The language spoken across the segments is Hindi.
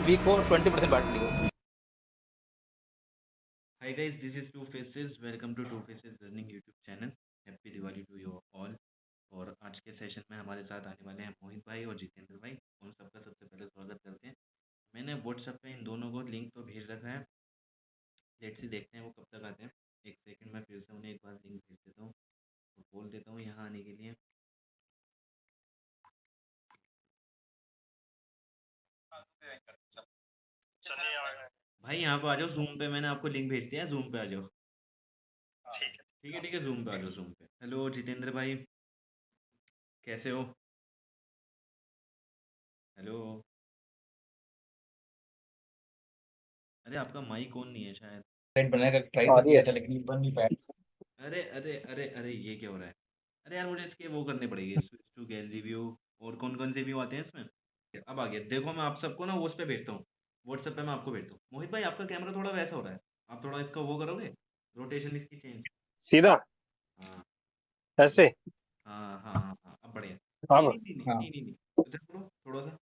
वीक हो 20% बांट लियो। Hi guys, this is Two Faces. Welcome to Two Faces Learning YouTube channel. Happy Diwali to you all. और आज के सेशन में हमारे साथ आने वाले हैं मोहित भाई और जितेंद्र भाई। उन सबका सबसे पहले स्वागत करते हैं। मैंने व्हाट्सएप पे इन दोनों को लिंक तो भेज रखा है। लेट्स सी देखते हैं वो कब तक आते हैं। एक सेकंड में फिर से उन्हें एक बार लिंक भेज देता हूँ और बोल देता हूँ यहाँ आने के लिए। भाई यहाँ पे आ जाओ जूम पे, मैंने आपको लिंक भेज दिया है, जूम पे आ जाओ। ठीक है जूम पे आ जाओ, जूम पे। हेलो जितेंद्र भाई, कैसे हो? हेलो। अरे आपका माइक ऑन नहीं है शायद। कंटेंट बनाने का ट्राई तो किया था लेकिन बन नहीं पाया। अरे अरे अरे अरे ये क्या हो रहा है? अरे यार मुझे इसके वो करने पड़ेंगे, स्विच टू गैलरी व्यू। और कौन कौन से व्यू आते हैं इसमें? अब आ गया, देखो मैं आप सबको ना उस पे भेजता हूँ, व्हाट्सएप पे मैं आपको भेजता हूँ। मोहित भाई आपका कैमरा थोड़ा वैसा हो रहा है, आप थोड़ा इसका वो करोगे, रोटेशन इसकी चेंज। सीधा हाँ ऐसे। हाँ हाँ हाँ हाँ, अब बढ़िया। नहीं अब नहीं नहीं नहीं हाँ नहीं नहीं नहीं, इधर करो थोड़ा सा,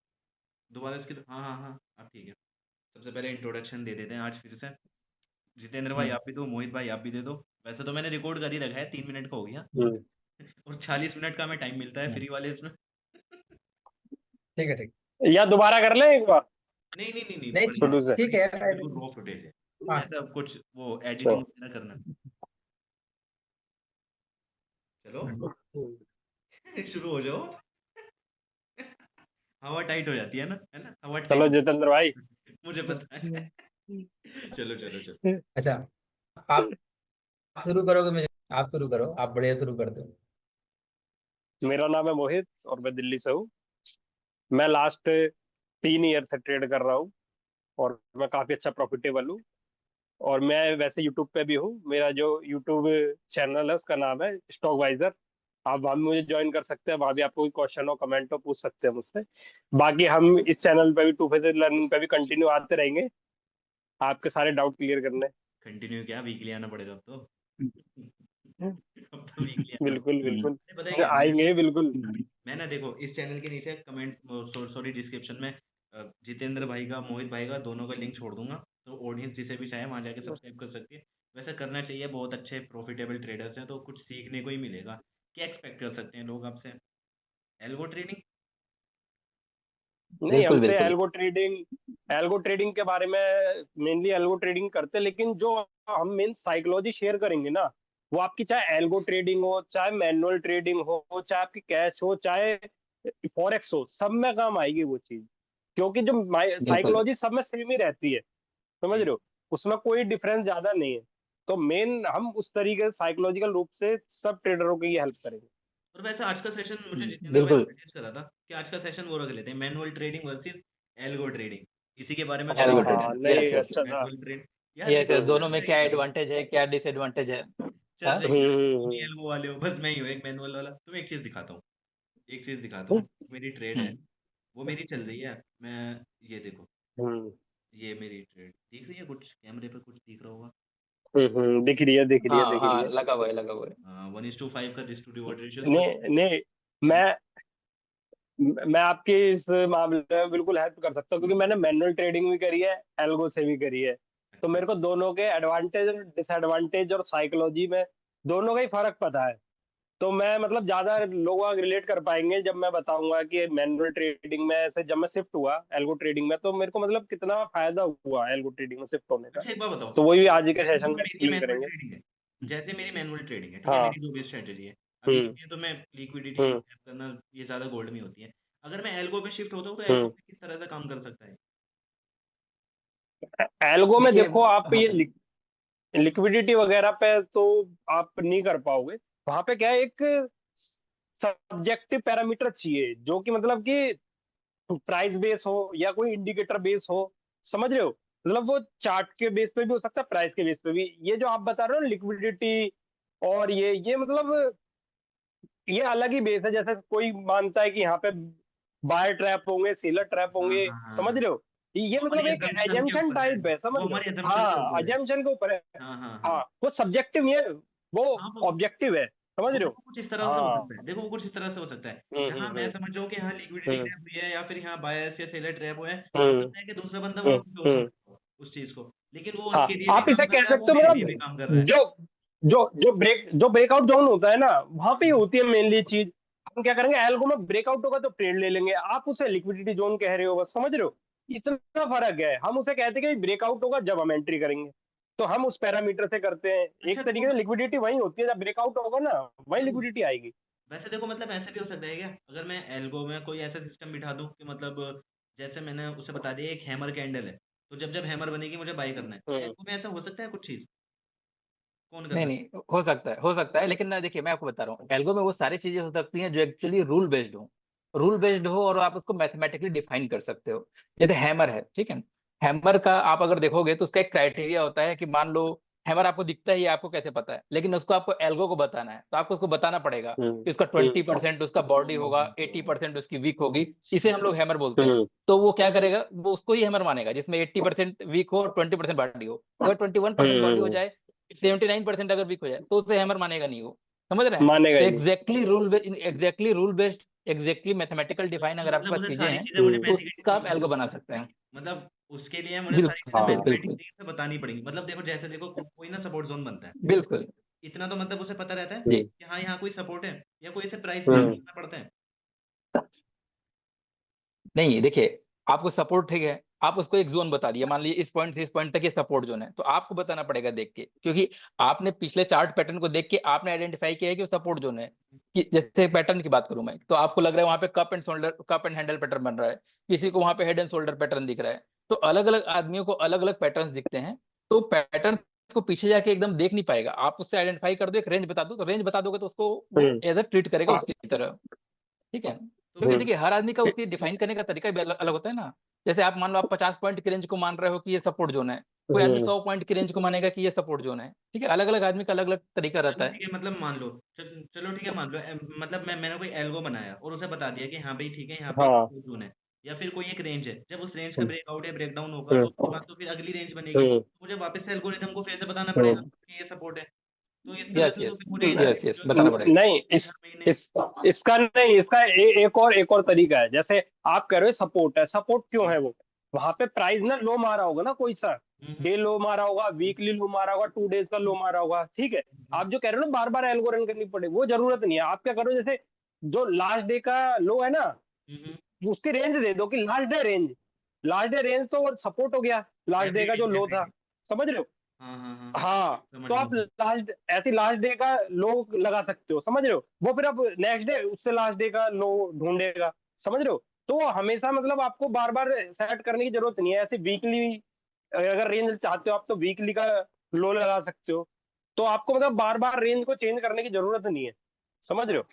दोबारा इसकी। हाँ हाँ हाँ, अब ठीक है। सबसे पहले इंट्रोडक्शन दे देते हैं आज फिर से। जितेंद्र भाई आप भी दो, मोहित भाई आप भी दे दो। वैसे तो मैंने रिकॉर्ड कर ही रखा है, 3 मिनट का हो गया और 40 मिनट का हमें टाइम मिलता है फ्री वाले इसमें। ठीक है ठीक या दोबारा कर ले एक बार नहीं नहीं नहीं नहीं, नहीं बढ़िया शुरू से। ठीक है बिल्कुल रॉ फुटेज है। हाँ ऐसा कुछ वो तो एडिटिंग वगैरह करना। चलो शुरू हो जाओ। हवा टाइट हो जाती है ना, हवा चलो टाइट। जितेंद्र भाई। मुझे पता है। चलो चलो चलो। अच्छा आप शुरू करोगे मुझे आप शुरू करो आप बढ़िया शुरू करते हो। मेरा नाम है मोहित और मैं दिल्ली से हूँ। मैं लास्ट 3 ईयर से ट्रेड कर रहा हूँ और मैं काफी अच्छा प्रॉफिटेबल हूँ। और मैं वैसे यूट्यूब पे भी हूँ। मेरा जो यूट्यूब चैनल है उसका नाम है स्टॉक वाइजर। आप वहाँ भी मुझे ज्वाइन कर सकते हैं, वहाँ भी आपको कोई क्वेश्चन हो कमेंट हो पूछ सकते हैं मुझसे। बाकी हम इस चैनल पे भी टू फेजेस लर्निंग पे भी कंटिन्यू आते रहेंगे आपके सारे डाउट क्लियर करने। कंटिन्यू क्या, वीकली आना पड़ेगा अब तो। अब तो वीकली आना बिल्कुल पड़ेगा। बिल्कुल। अरे पता है क्या है, आएंगे बिल्कुल। मैं ना देखो इस चैनल के नीचे कमेंट, सॉरी डिस्क्रिप्शन में जितेंद्र भाई का, मोहित भाई का, दोनों का लिंक छोड़ दूंगा। तो ऑडियंस जिसे भी चाहे वहां जाके सब्सक्राइब कर सकती है। वैसे करना चाहिए, बहुत अच्छे प्रॉफिटेबल ट्रेडर्स हैं तो कुछ सीखने को ही मिलेगा। क्या एक्सपेक्ट कर सकते हैं लोग आपसे? Algo trading. नहीं, बिल्कुल हमसे बिल्कुल एल्गो ट्रेडिंग के बारे में मेनली एल्गो ट्रेडिंग करते हैं, लेकिन जो हम मेन साइकोलॉजी शेयर करेंगे ना, वो आपकी चाहे एल्गो ट्रेडिंग हो, चाहे मैनुअल ट्रेडिंग हो, चाहे आपकी कैश हो, चाहे फॉरेक्स हो, सब में काम आएगी वो चीज। क्योंकि जो बिल्कुल साइकोलॉजी सब में सेम ही रहती है, समझ रहे हो, उसमें कोई डिफरेंस ज्यादा नहीं है। तो मेन हम उस तरीके से साइकोलॉजिकल रूप से सब ट्रेडरों की हेल्प करेंगे। और वैसे आज का सेशन मुझे जितेंद्र भाई बिल्कुल ने सजेस्ट करा था कि आज का सेशन वो रख लेते हैं, manual trading versus algo trading. इसी के बारे में हाँ एल्गो करेंगे हाँ, ट्रेडिंग नहीं यस यस अच्छा था। Manual trade. यार यस देखो यस हम्म दोनों चल में क्या जाएगी भाई, एडवांटेज है क्या डिसएडवांटेज है। चल हाँ जाएगी भाई। तुम ही हम्म एल्गो वाले हो, बस मैं ही हूँ एक मैनुअल वाला। तुम्हें एक चीज दिखाता हूँ, एक चीज दिखाता हूँ। मेरी ट्रेड है, हम्म, वो मेरी चल रही है। मैं, ये देखो, हम्म ये मेरी ट्रेड दिख रही है, कुछ कैमरे पे कुछ दिख रहा होगा। दिख रही है दिख रही है हाँ दिख रही हाँ है। लगा हुआ है। 1:5 का रिस्क टू रिवॉर्ड रेशियो तो नहीं नहीं, हाँ, मैं आपकी इस मामले में बिल्कुल हेल्प कर सकता हूँ, क्योंकि मैंने मैनुअल ट्रेडिंग भी करी है, एल्गो से भी करी है। तो अच्छा मेरे को दोनों के एडवांटेज और डिसएडवांटेज और साइकोलॉजी में दोनों का ही फर्क पता है। तो मैं मतलब ज्यादा लोग रिलेट कर पाएंगे जब मैं बताऊंगा कि मैनुअल ट्रेडिंग में से जब मैं शिफ्ट हुआ एल्गो ट्रेडिंग में, तो मेरे को मतलब कितना फायदा हुआ एल्गो ट्रेडिंग में शिफ्ट होने का। अच्छा, एक बात बताओ। तो वही भी आज के जैसे सेशन तो में मेरी ये एक्सप्लेन मैनुअल करेंगे। ट्रेडिंग है, जैसे मेरी मैनुअल ट्रेडिंग है, ठीक है, हाँ। मेरी जो भी स्ट्रेटजी है। अब ये हम्म चीजें तो मैं लिक्विडिटी हम्म करना, ये ज्यादा गोल्ड में होती है। अगर मैं एल्गो पे शिफ्ट होता हूँ तो एल्गो हम्म पे किस तरह से काम कर सकता है? एल्गो में देखिए देखो आप हाँ ये लिक्विडिटी वगैरह पे तो आप नहीं कर पाओगे। वहां पे क्या है, एक सब्जेक्टिव पैरामीटर चाहिए जो कि मतलब कि प्राइस बेस हो या कोई इंडिकेटर बेस हो, समझ रहे हो। मतलब वो चार्ट के बेस पे भी हो सकता है, प्राइस के बेस पे भी। ये जो आप बता रहे हो लिक्विडिटी और ये मतलब ये अलग ही बेस है। जैसे कोई मानता है कि यहाँ पे बाय ट्रैप होंगे, सेलर ट्रैप हाँ होंगे, हाँ हाँ समझ हाँ। रहे हो। ये वो मतलब हमारी एक assumption के एजम्पन ऊपर है, टाइप है, समझ वो रहे हो। हमारी assumption के हाँ, ऊपर है। एजम्पन के ऊपर है। हाँ हाँ हाँ हाँ, वो सब्जेक्टिव नहीं है, वो हाँ, वो ऑब्जेक्टिव है, समझ वो रहे हो? देखो कुछ इस तरह से हो हाँ। सकता है, देखो वो कुछ इस तरह से हो सकता है, जहां मैं समझ जाऊं कि हाँ लिक्विडिटी हम्म, ट्रैप भी है या फिर यहाँ बायर्स या सेलर ट्रैप है, हो हम्म, सकता है कि दूसरा बंदा हम्म, वहां कुछ और हम्म। समझ उस चीज को, लेकिन वो हाँ, उसके लिए भी आप इसे काम कर कह रहा है, वो सकते हो, मेरे लिए भी मतलब काम कर रहा है। जो जो जो ब्रेकआउट जोन होता है ना, वहां पे ही हाँ होती है मेनली चीज। हम क्या करेंगे, एल्गो में ब्रेकआउट होगा तो ट्रेड ले लेंगे, आप उसे लिक्विडिटी जोन कह रहे हो, बस समझ रहे हो? इतना फर्क है। हम उसे कहते हैं कि ब्रेकआउट होगा जब हम एंट्री करेंगे, तो हम उस पैरामीटर से करते हैं। अच्छा एक देखो, तरीके से लिक्विडिटी वही होती है, जब ब्रेकआउट होगा ना वही देखो लिक्विडिटी आएगी। वैसे देखो मतलब ऐसे भी हो सकता है क्या, अगर मैं एल्गो में कोई ऐसा सिस्टम बिठा दूं कि मतलब जैसे मैंने उसे बता दिया एक हैमर कैंडल है, तो जब जब हैमर बनेगी मुझे बाई करना है, तो हम्म, एल्गो में ऐसा हो सकता है कुछ चीज, कौन कर नहीं सकता नहीं, हो सकता है, लेकिन ना देखिए, मैं आपको बता रहा हूँ, एल्गो में वो सारी चीजें हो सकती हैं जो एक्चुअली रूल बेस्ड हो, और आप उसको मैथमेटिकली डिफाइन कर सकते हो। जैसे हैमर है, ठीक है। हैमर का आप अगर देखोगे तो उसका एक क्राइटेरिया होता है कि मान लो हैमर आपको दिखता है, ये आपको कैसे पता है, लेकिन उसको आपको एल्गो को बताना है, तो आपको उसको बताना पड़ेगा हम्म, कि उसका हम्म, 20% उसका बॉडी होगा, 80% उसकी वीक होगी। इसे हम लोग हैमर बोलते हैं। हम्म, तो वो क्या करेगा, वो उसको ही हैमर मानेगा जिसमें 80% वीक हो और 20% बॉडी हो। अगर 21% बॉडी हो हम्म, जाए, 79% अगर वीक हो जाए, तो उसे हैमर मानेगा नहीं वो। समझ रहे हैं? मानेगा तो ही नहीं। Exactly rule based, exactly mathematical है? डिफाइन उसका अगर आपके मतलब पास मुझे चीजें सारी हैं, चीजें मुझे तो उसका आप मैथमेटिकली, एल्गो बना सकते हैं। मतलब उसके लिए मुझे सारी चीजें बिल्कुल, हाँ, बिल्कुल, मैथमेटिकली से बतानी पड़ेंगी, मतलब देखो जैसे देखो कोई ना सपोर्ट जोन बनता है, बिल्कुल। इतना तो मतलब उसे पता रहता है जी। कि हाँ यहाँ कोई सपोर्ट है, या कोई इसे प्राइस बेस हम्म, करना पड़ता है। नहीं देखिए, आपको सपोर्ट, ठीक है, आप उसको एक जोन बता दिए, मान लीजिए इस पॉइंट से इस पॉइंट तक ये सपोर्ट जोन है, तो आपको बताना पड़ेगा देख के, क्योंकि आपने पिछले चार्ट पैटर्न को देख के आपने आइडेंटिफाई किया है कि वो सपोर्ट जोन है। कि जैसे पैटर्न की बात करूं मैं, तो आपको लग रहा है वहां पे कप एंड हैंडल पैटर्न बन रहा है, किसी को वहां पे हेड एंड शोल्डर पैटर्न दिख रहा है। तो अलग अलग आदमियों को अलग अलग पैटर्न दिखते हैं। तो पैटर्न को पीछे जाके एकदम देख नहीं पाएगा, आप उससे आइडेंटिफाई कर दो, एक रेंज बता दो, तो रेंज बता दोगे तो उसको वो हम्म, एज अ ट्रीट करेगा हाँ, उसकी तरह। ठीक है, तो क्योंकि फिर देखिए हर आदमी का उसकी डिफाइन करने का तरीका भी अलग अलग होता है ना। जैसे आप मान लो, आप 50 पॉइंट की रेंज को मान रहे हो कि ये सपोर्ट जोन है, कोई आदमी हम्म, 100 पॉइंट की रेंज को मानेगा कि ये सपोर्ट जोन है। ठीक है, अलग अलग आदमी का अलग अलग तरीका रहता चलो है। ठीक है, मतलब मान लो, चलो ठीक है मान लो, मतलब मैंने कोई एल्गो बनाया और उसे बता दिया कि हाँ भाई ठीक है यहाँ पे हाँ, जोन है, या फिर कोई एक रेंज है, जब उस रेंज का हम्म, ब्रेकआउट या ब्रेकडाउन होगा तो उसके हम्म, बाद तो फिर अगली रेंज बनेगी, हम्म, तो मुझे वापस से एल्गोरिथम को फिर से बताना पड़ेगा हम्म। कि ये सपोर्ट है, तो इस तरह यस, से तो यस, फिर मुझे यस, यस, जो बताना पड़ेगा। नहीं, हर महीने। इसका नहीं, इसका एक और तरीका है। जैसे आप कह रहे हो सपोर्ट है, सपोर्ट क्यों है वो? वहां पे प्राइस ना लो मारा होगा ना, कोई सा हम्म, डे लो मारा होगा, हम्म, वीकली लो मारा होगा, 2 डेज का लो मारा होगा, ठीक है। हम्म, आप जो कह रहे हो ना बार बार एल्गो रन करनी पड़े, वो जरूरत नहीं है। आप क्या करो, जैसे जो लास्ट डे का लो है ना, हम्म, उसकी रेंज दे दो कि लास्ट डे रेंज तो सपोर्ट हो गया, लास्ट डे का जो एवरीडे लो था। एवरीडे। समझ रहे हो? हाँ हाँ हाँ, हाँ, समझ तो गया आप लास्ट डे का लो लगा सकते हो, समझ रहे हो? वो फिर आप नेक्स्ट डे उससे लास्ट डे का लो ढूंढेगा, समझ रहे हो? तो वो हमेशा, मतलब आपको बार बार सेट करने की जरूरत नहीं है। ऐसे वीकली अगर रेंज चाहते हो आप, तो वीकली का लो लगा सकते हो। तो आपको मतलब बार बार रेंज को चेंज करने की जरूरत नहीं है, समझ रहे हो?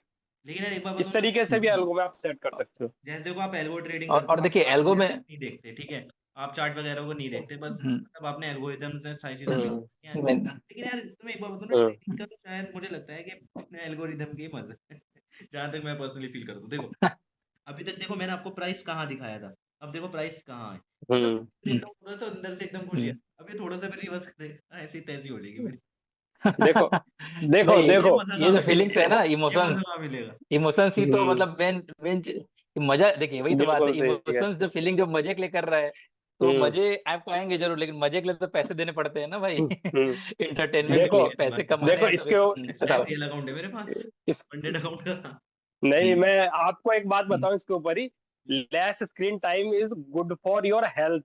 लेकिन यार एक बात इस बताऊँ तरीके से भी हम्म। एल्गो में आप सेट कर सकते हो। जैसे देखो आप एल्गो ट्रेडिंग और करते और हो, आप देखिए चार्ट एल्गो में, वगैरह नहीं देखते, ठीक है, आप चार्ट वगैरह को नहीं देखते, बस हम्म, मतलब आपने एल्गोरिथम से सारी चीजें हम्म, सीखी हैं। मैं- लेकिन यार तुम्हें एक बात बताऊँ ना, हम्म, ट्रेडिंग का तो शायद मुझे लगता है कि एल्गोरिथम की मजा है जहां तक मैं पर्सनली फील करता हूँ। देखो अभी तक देखो मैंने आपको प्राइस कहाँ दिखाया था, अब देखो प्राइस कहाँ है, मतलब हम्म। ब्रेकडाउन हो रहा था अंदर से एकदम खुश है, हम्म। अभी थोड़ा सा भी रिवर्स करे ऐसी तैसी हो जाएगी मेरी देखो, देखो, नहीं, ये देखो। मजा ये कहाँ जो मिलेगा, फीलिंग्स है ना, ये इमोशंस, मजा कहाँ मिलेगा। इमोशंस ही तो हम्म, मतलब मेन मेन मजा, देखिए वही तो बात है, बिल्कुल सही है। इमोशंस जो फीलिंग जो मजे के लिए कर रहा है, तो हम्म, मजे आपको आएंगे जरूर, लेकिन मजे के लिए तो पैसे देने पड़ते हैं ना भाई। हम्म, हम्म। एंटरटेनमेंट के देखो लिए देखो, पैसे ऐसी बात कमाने देखो हैं तो इसके फिर नहीं, बताओ। रियल अकाउंट है मेरे पास, इस फंडेड अकाउंट का। नहीं, हम्म, मैं आपको एक बात हम्म, बताऊं इसके ऊपर ही। Less screen time is good for your health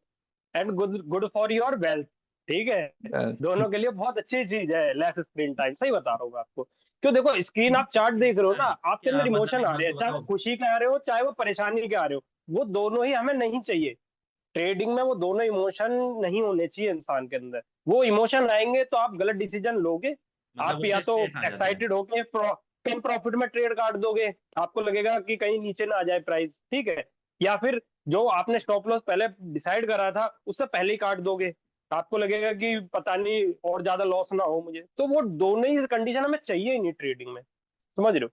and good good for your wealth, ठीक है? अ, दोनों के लिए बहुत अच्छी चीज है लेस स्क्रीन टाइम, सही बता रहा हूँ मैं आपको। क्यों? देखो, स्क्रीन आप चार्ट देख रहे हो ना, आपके क्या अंदर मतलब इमोशन एक आ बात रहे हैं, तो चाहे वो बताओ, खुशी के आ रहे हो, चाहे वो परेशानी के आ रहे हो। वो दोनों ही हमें नहीं चाहिए। ट्रेडिंग में वो दोनों इमोशन नहीं होने चाहिए इंसान के अंदर। वो इमोशन आएंगे तो आप गलत डिसीजन लोगे। मतलब आप या उससे तो स्ट्रेस आ जाता है। एक्साइटेड होके कम प्रॉफिट में ट्रेड काट दोगे, आपको लगेगा कि कहीं नीचे ना आ जाए प्राइस, ठीक है। या फिर जो आपने स्टॉप लॉस पहले डिसाइड करा था, उससे पहले ही काट दोगे, आपको लगेगा कि पता नहीं और ज्यादा लॉस ना हो मुझे। तो वो दोनों ही कंडीशन हमें चाहिए ही नहीं ट्रेडिंग में, समझ रहे हो?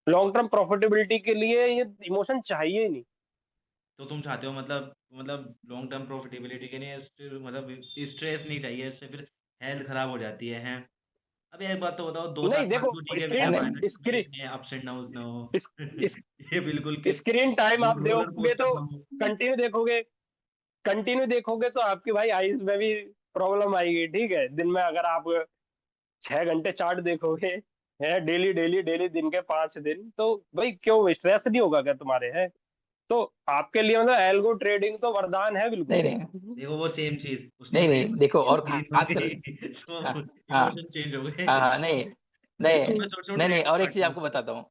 लॉन्ग टर्म प्रॉफिटेबिलिटी के लिए ये इमोशन चाहिए ही नहीं। तो तुम चाहते हो मतलब लॉन्ग टर्म प्रॉफिटेबिलिटी के लिए मतलब स्ट्रेस नहीं चाहिए, इससे फिर हेल्थ खराब हो जाती है हैं? अब एक बात तो बताओ, 2 नहीं साल बाद देखो, तो ठीक है, स्क्रीन स्क्रीन ट्रेडिंग में अप्स एंड डाउन्स ना हो। इस, इस, ये बिल्कुल के स्क्रीन टाइम आप रोलर देखोगे कोस्टर तो ना हो। कंटिन्यू देखोगे तो आपकी भाई आईज में भी प्रॉब्लम आएगी। ठीक है, दिन में अगर आप 6 घंटे चार्ट देखोगे है, डेली डेली डेली दिन के 5 दिन, तो भाई क्यों स्ट्रेस नहीं होगा क्या तुम्हारे? है तो आपके लिए मतलब एल्गो ट्रेडिंग तो वरदान है नहीं बिल्कुल। नहीं देखो वो सेम चीज उसने नहीं ग्रीन नहीं, बन देखो गई, और ग्रीन बन खास कर, गई हाँ तो हाँ इमोशन चेंज हो गए। हाँ हाँ, नहीं नहीं तो मैं सोच रहा हूँ नहीं नहीं, ट्रेडिंग और एक स्टार्ट चीज करूँ। आपको बताता हूँ।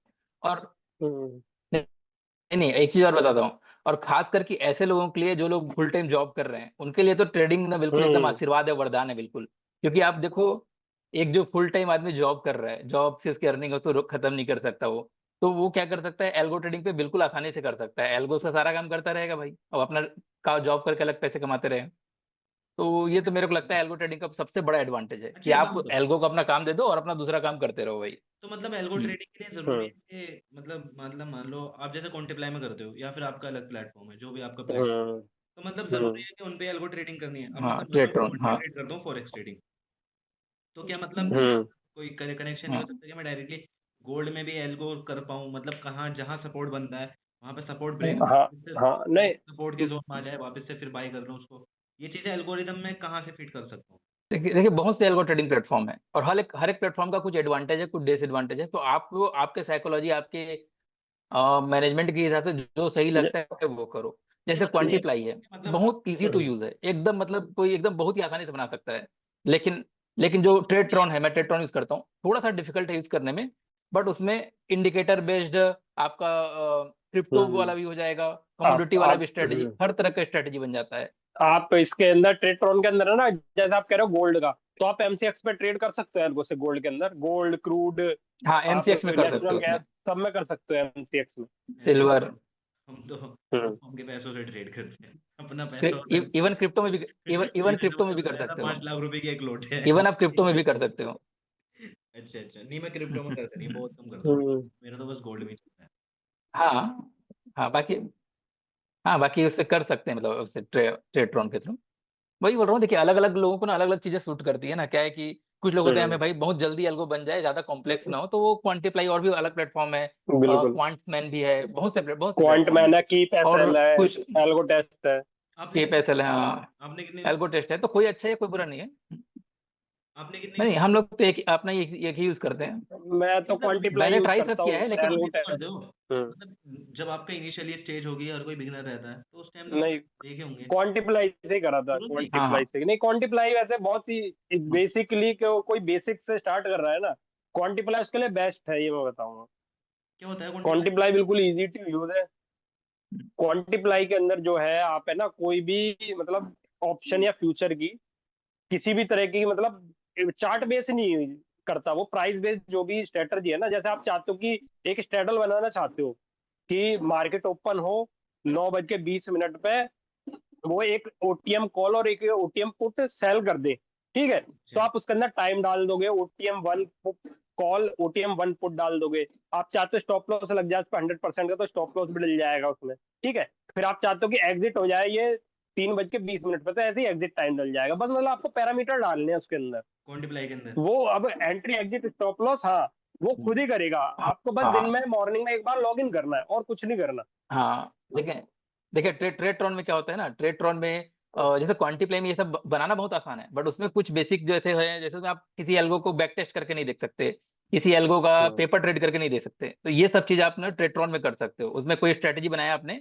और हम्म नहीं नहीं, एक चीज और बताता हूँ। और खास करके ऐसे लोगों के लिए जो लोग फुल टाइम जॉब कर रहे हैं, उनके लिए तो ट्रेडिंग ना बिल्कुल एकदम हम्म आशीर्वाद है, वरदान है बिल्कुल। क्योंकि आप देखो, एक जो फुल टाइम आदमी जॉब कर रहा है, जॉब से उसकी अर्निंग हो तो खत्म नहीं कर सकता वो, तो वो क्या कर सकता है, एल्गो ट्रेडिंग पे बिल्कुल आसानी से कर सकता है। एल्गो उसका सारा काम करता रहेगा भाई, और अपना का जॉब करके अलग पैसे कमाते रहे। तो ये तो मेरे को लगता है एल्गो ट्रेडिंग का सबसे बड़ा एडवांटेज है कि अच्छा एक बात आप बताओ, एल्गो को अपना काम दे दो और अपना दूसरा काम करते रहो भाई। तो मतलब एल्गो हम्म। ट्रेडिंग के लिए जरूरी हम्म है कि मतलब मान लो आप जैसे क्वांटिप्लाई में करते हो या फिर आपका अलग प्लेटफॉर्म है, जो भी आपका प्लेटफॉर्म, हम्म तो मतलब जरूरी हम्म है कि उन पे एल्गो ट्रेडिंग करनी है। अब हाँ, मतलब मान लो मैं ट्रेट्रॉन, क्वांटिटी हाँ ट्रेड करता हूँ, फॉरेक्स ट्रेडिंग, तो क्या मतलब हम्म कोई कनेक्शन नहीं हो हाँ सकता कि मैं डायरेक्टली गोल्ड में भी एल्गो कर पाऊँ? मतलब कहाँ जहाँ सपोर्ट बनता है वहां पे सपोर्ट ब्रेक, हाँ हाँ नहीं, सपोर्ट के जोन में आ जाए वापस से फिर बाय कर लूँ उसको। ये चीजें एल्गोरिदम में कहाँ से फिट कर सकता हूँ? देखिए देखिए, बहुत से एल्गो ट्रेडिंग प्लेटफॉर्म है, और हर एक प्लेटफॉर्म का कुछ एडवांटेज है, कुछ डिसएडवांटेज है। तो आपको आपके साइकोलॉजी, आपके मैनेजमेंट के हिसाब से जो सही नहीं, लगता है वो करो। नहीं जैसे मतलब नहीं, क्वांटिप्लाई है, मतलब बहुत इजी टू हम्म, यूज है एकदम, मतलब कोई एकदम बहुत ही आसानी से बना सकता है। लेकिन लेकिन जो ट्रेट्रॉन है, मैं ट्रेट्रॉन यूज करता हूँ, थोड़ा सा डिफिकल्ट है यूज करने में। बट उसमें इंडिकेटर बेस्ड आपका क्रिप्टो हम्म, वाला भी हो जाएगा, आप कमोडिटी वाला आप भी स्ट्रेटजी, हर तरह का स्ट्रेटजी बन जाता है। आप इसके अंदर ट्रेड्रॉन के अंदर है ना, जैसे आप कह रहे हो गोल्ड का, तो आप एमसीएक्स पे ट्रेड कर सकते हो एल्गो से। गोल्ड के अंदर गोल्ड, क्रूड, हाँ, आप एमसीएक्स में कर सकते नेचुरल हो उसमें, गैस, सब में कर सकते हो एमसीएक्स में। अरे सिल्वर, हम तो हम्म प्लेटफॉर्म के पैसों से ट्रेड करते हैं, अपना पैसा और इवन क्रिप्टो में भी, इवन इवन क्रिप्टो मुझे में भी कर बताया था सकते हो। 5 लाख रुपए की एक लोट है। इवन आप क्रिप्टो में भी कर सकते हो। अच्छा अच्छा, नहीं मैं क्रिप्टो में करता नहीं, बहुत कम करता हूँ, हम्म मेरा तो बस गोल्ड में ही चलता है। हाँ हाँ, बाकी, हाँ बाकी उससे कर सकते हैं, मतलब उससे ट्रेट्रॉन के थ्रू। वही बोल रहा हूँ, देखिए अलग अलग लोगों को ना अलग अलग चीजें सूट करती है ना। क्या है कि कुछ लोग होते हैं, हमें हम्म भाई बहुत जल्दी एल्गो बन जाए, ज्यादा कॉम्प्लेक्स ना हो, तो वो क्वांटिप्लाई, और भी अलग प्लेटफॉर्म है, बिल्कुल। क्वांट्समैन भी है, बहुत से क्वांट प्लेटफॉर्म है। मैन है, की और पैसल है, कुछ एल्गो टेस्ट है। आपने के कितने पैसल है, हाँ, आपने कितने यूज एल्गो टेस्ट है, तो कोई अच्छा है कोई बुरा नहीं है। आपने कितने यूज नहीं, हम लोग तो एक अपना एक ही यूज करते हैं। मैं तो मतलब क्वांटिप्लाई मैंने यूज ट्राई सब करता किया हूँ, है, लेकिन एल्गो आप ये तो टेस्ट। करते हो, हम्म मतलब जब आपका इनिशियली स्टेज होगी, हर कोई बिगिनर रहता है, तो उस टाइम तो मतलब नहीं, देखे होंगे क्वांटिप्लाई से करा था, शुरू से ही। हाँ क्वांटिप्लाई हाँ से नहीं। क्वांटिप्लाई वैसे बहुत ही बेसिकली, कोई बेसिक से स्टार्ट कर रहा है ना, क्वांटिप्लाई उसके लिए बेस्ट है, ये मैं बताऊंगा। क्या होता है क्वांटिप्लाई? क्वांटिप्लाई बिल्कुल इजी टू यूज है। क्वांटिप्लाई के अंदर जो है, आप है ना कोई भी मतलब ऑप्शन या फ्यूचर की किसी भी तरह की, मतलब चार्ट बेस नहीं करता वो, प्राइस बेस्ड जो भी स्ट्रेटजी है ना, जैसे आप चाहते हो कि एक स्ट्रेडल बनाना चाहते हो कि मार्केट ओपन हो 9:20 पे, वो एक ओटीएम कॉल और एक ओटीएम पुट सेल कर दे, ठीक है? तो अच्छा आप उसके अंदर टाइम डाल दोगे, OTM one call, OTM one put डाल दोगे। आप चाहते हो स्टॉप लॉस लग जाए उस पर 100% का, तो स्टॉप लॉस भी डल जाएगा उसमें, ठीक है? फिर आप चाहते हो कि एग्जिट हो जाए ये 3:20 पे, तो ऐसे ही एग्जिट टाइम डल जाएगा। बस मतलब आपको पैरामीटर डालने हैं उसके अंदर। क्वांटिप्लाई के अंदर। वो अब एंट्री एग्जिट स्टॉप लॉस, हाँ, वो खुद ही करेगा। आपको बस दिन में हाँ मॉर्निंग में एक बार लॉग इन करना है और कुछ नहीं करना। हाँ, देखिए देखिए, ट्रेट्रॉन में क्या होता है ना, ट्रेट्रॉन में जैसे क्वांटिप्लाई में ये सब बनाना बहुत आसान है, बट उसमें कुछ बेसिक जैसे है, जैसे उसमें आप किसी एल्गो को बैक टेस्ट करके नहीं देख सकते, किसी एल्गो का हम्म पेपर ट्रेड करके नहीं दे सकते। तो ये सब चीज आप ना ट्रेट्रॉन में कर सकते हो। उसमें कोई स्ट्रेटेजी बनाया आपने,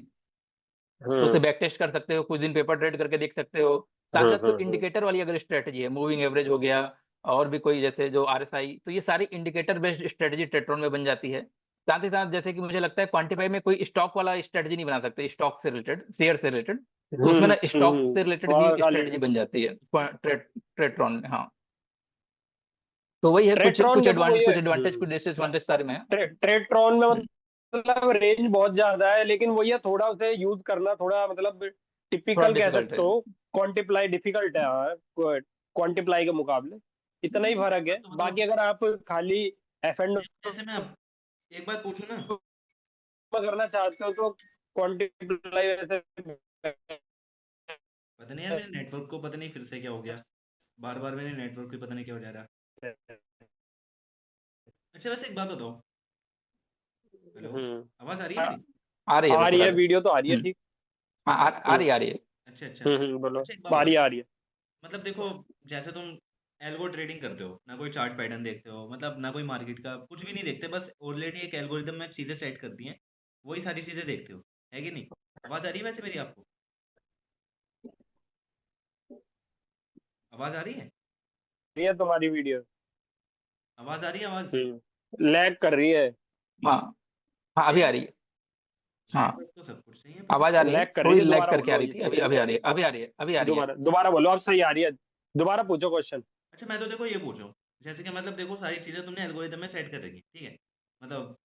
तो उसे हम्म बैक टेस्ट कर सकते हो, कुछ दिन पेपर ट्रेड करके देख सकते हो। साथ ही साथ कोई हम्म। इंडिकेटर वाली अगर स्ट्रेटेजी है, मूविंग एवरेज हो गया, और भी कोई जैसे जो आरएसआई, तो ये सारी इंडिकेटर बेस्ड स्ट्रेटेजी ट्रेट्रॉन में बन जाती है। साथ ही साथ जैसे कि मुझे लगता है क्वांटिफाई में कोई स्टॉक वाला स्ट्रेटेजी नहीं बना सकते, स्टॉक से रिलेटेड, शेयर से रिलेटेड, तो उसमें ना स्टॉक से रिलेटेड भी वहाँ खाली स्ट्रेटेजी बन जाती है ट्रेट्रॉन में। हाँ, तो वही है, कुछ ट्रेट्रॉन, देखो वही है। कुछ एडवांटेज कुछ डिसएडवांटेज सारे में है। ट्रेट्रॉन में हम्म, मतलब रेंज बहुत ज्यादा है, लेकिन वही है, थोड़ा उसे यूज करना थोड़ा मतलब थोड़ा टिपिकल कह डिफिकल्ट सकते है। हो। क्वांटिप्लाई डिफिकल्ट है, हाँ, क्वांटिप्लाई के मुकाबले इतना ही एक फर्क बात है। तो बताओ, बाकी अगर आप खाली एफ एंड जैसे मैं अब एक बात पूछूं ना, करना चाहते हो तो क्वांटिप्लाई वैसे पता नहीं यार मेरे नेटवर्क को पता नहीं फिर से क्या हो गया, बार बार मेरे नेटवर्क को पता नहीं क्या हो जा रहा। अच्छा वैसे एक बात बताओ। हेलो, आवाज आ रही है हाँ, मेरी? आ रही है, आ रही बिल्कुल आ है, रही वीडियो तो आ रही है। है ठीक। आ हम्म रही है, आ रही है। अच्छा अच्छा। बोलो। अच्छा एक बात आ रही बताओ, है, आ रही है। मतलब देखो, जैसे तुम एल्गो ट्रेडिंग करते हो ना, कोई चार्ट पैटर्न देखते हो, मतलब ना कोई मार्केट का कुछ भी नहीं देखते, बस ऑलरेडी एक एल्गोरिदम में चीजें सेट कर दी हैं, वही सारी चीजें देखते हो, है कि नहीं? आवाज आ रही है वैसे मेरी आपको? आवाज आ रही है? रही है तुम्हारी वीडियो। आवाज आ रही है आवाज? लैग कर रही है। हाँ हाँ, अभी आ मेरी रही है। हाँ, नेटवर्क तो सब कुछ सही है, बस आवाज आ रही है, लैग कर रही थोड़ी थी, लैग दोबारा करके आ बोलो रही ये। थी, अभी अभी आ रही है, अभी आ रही है, अभी आ रही है। दोबारा दोबारा बोलो, अब सही आ रही है। दोबारा पूछो क्वेश्चन। अच्छा मैं तो देखो ये पूछ रहा हूँ, जैसे कि मतलब देखो सारी चीजें तुमने एल्गोरिदम में सेट कर रखी, ठीक है? मतलब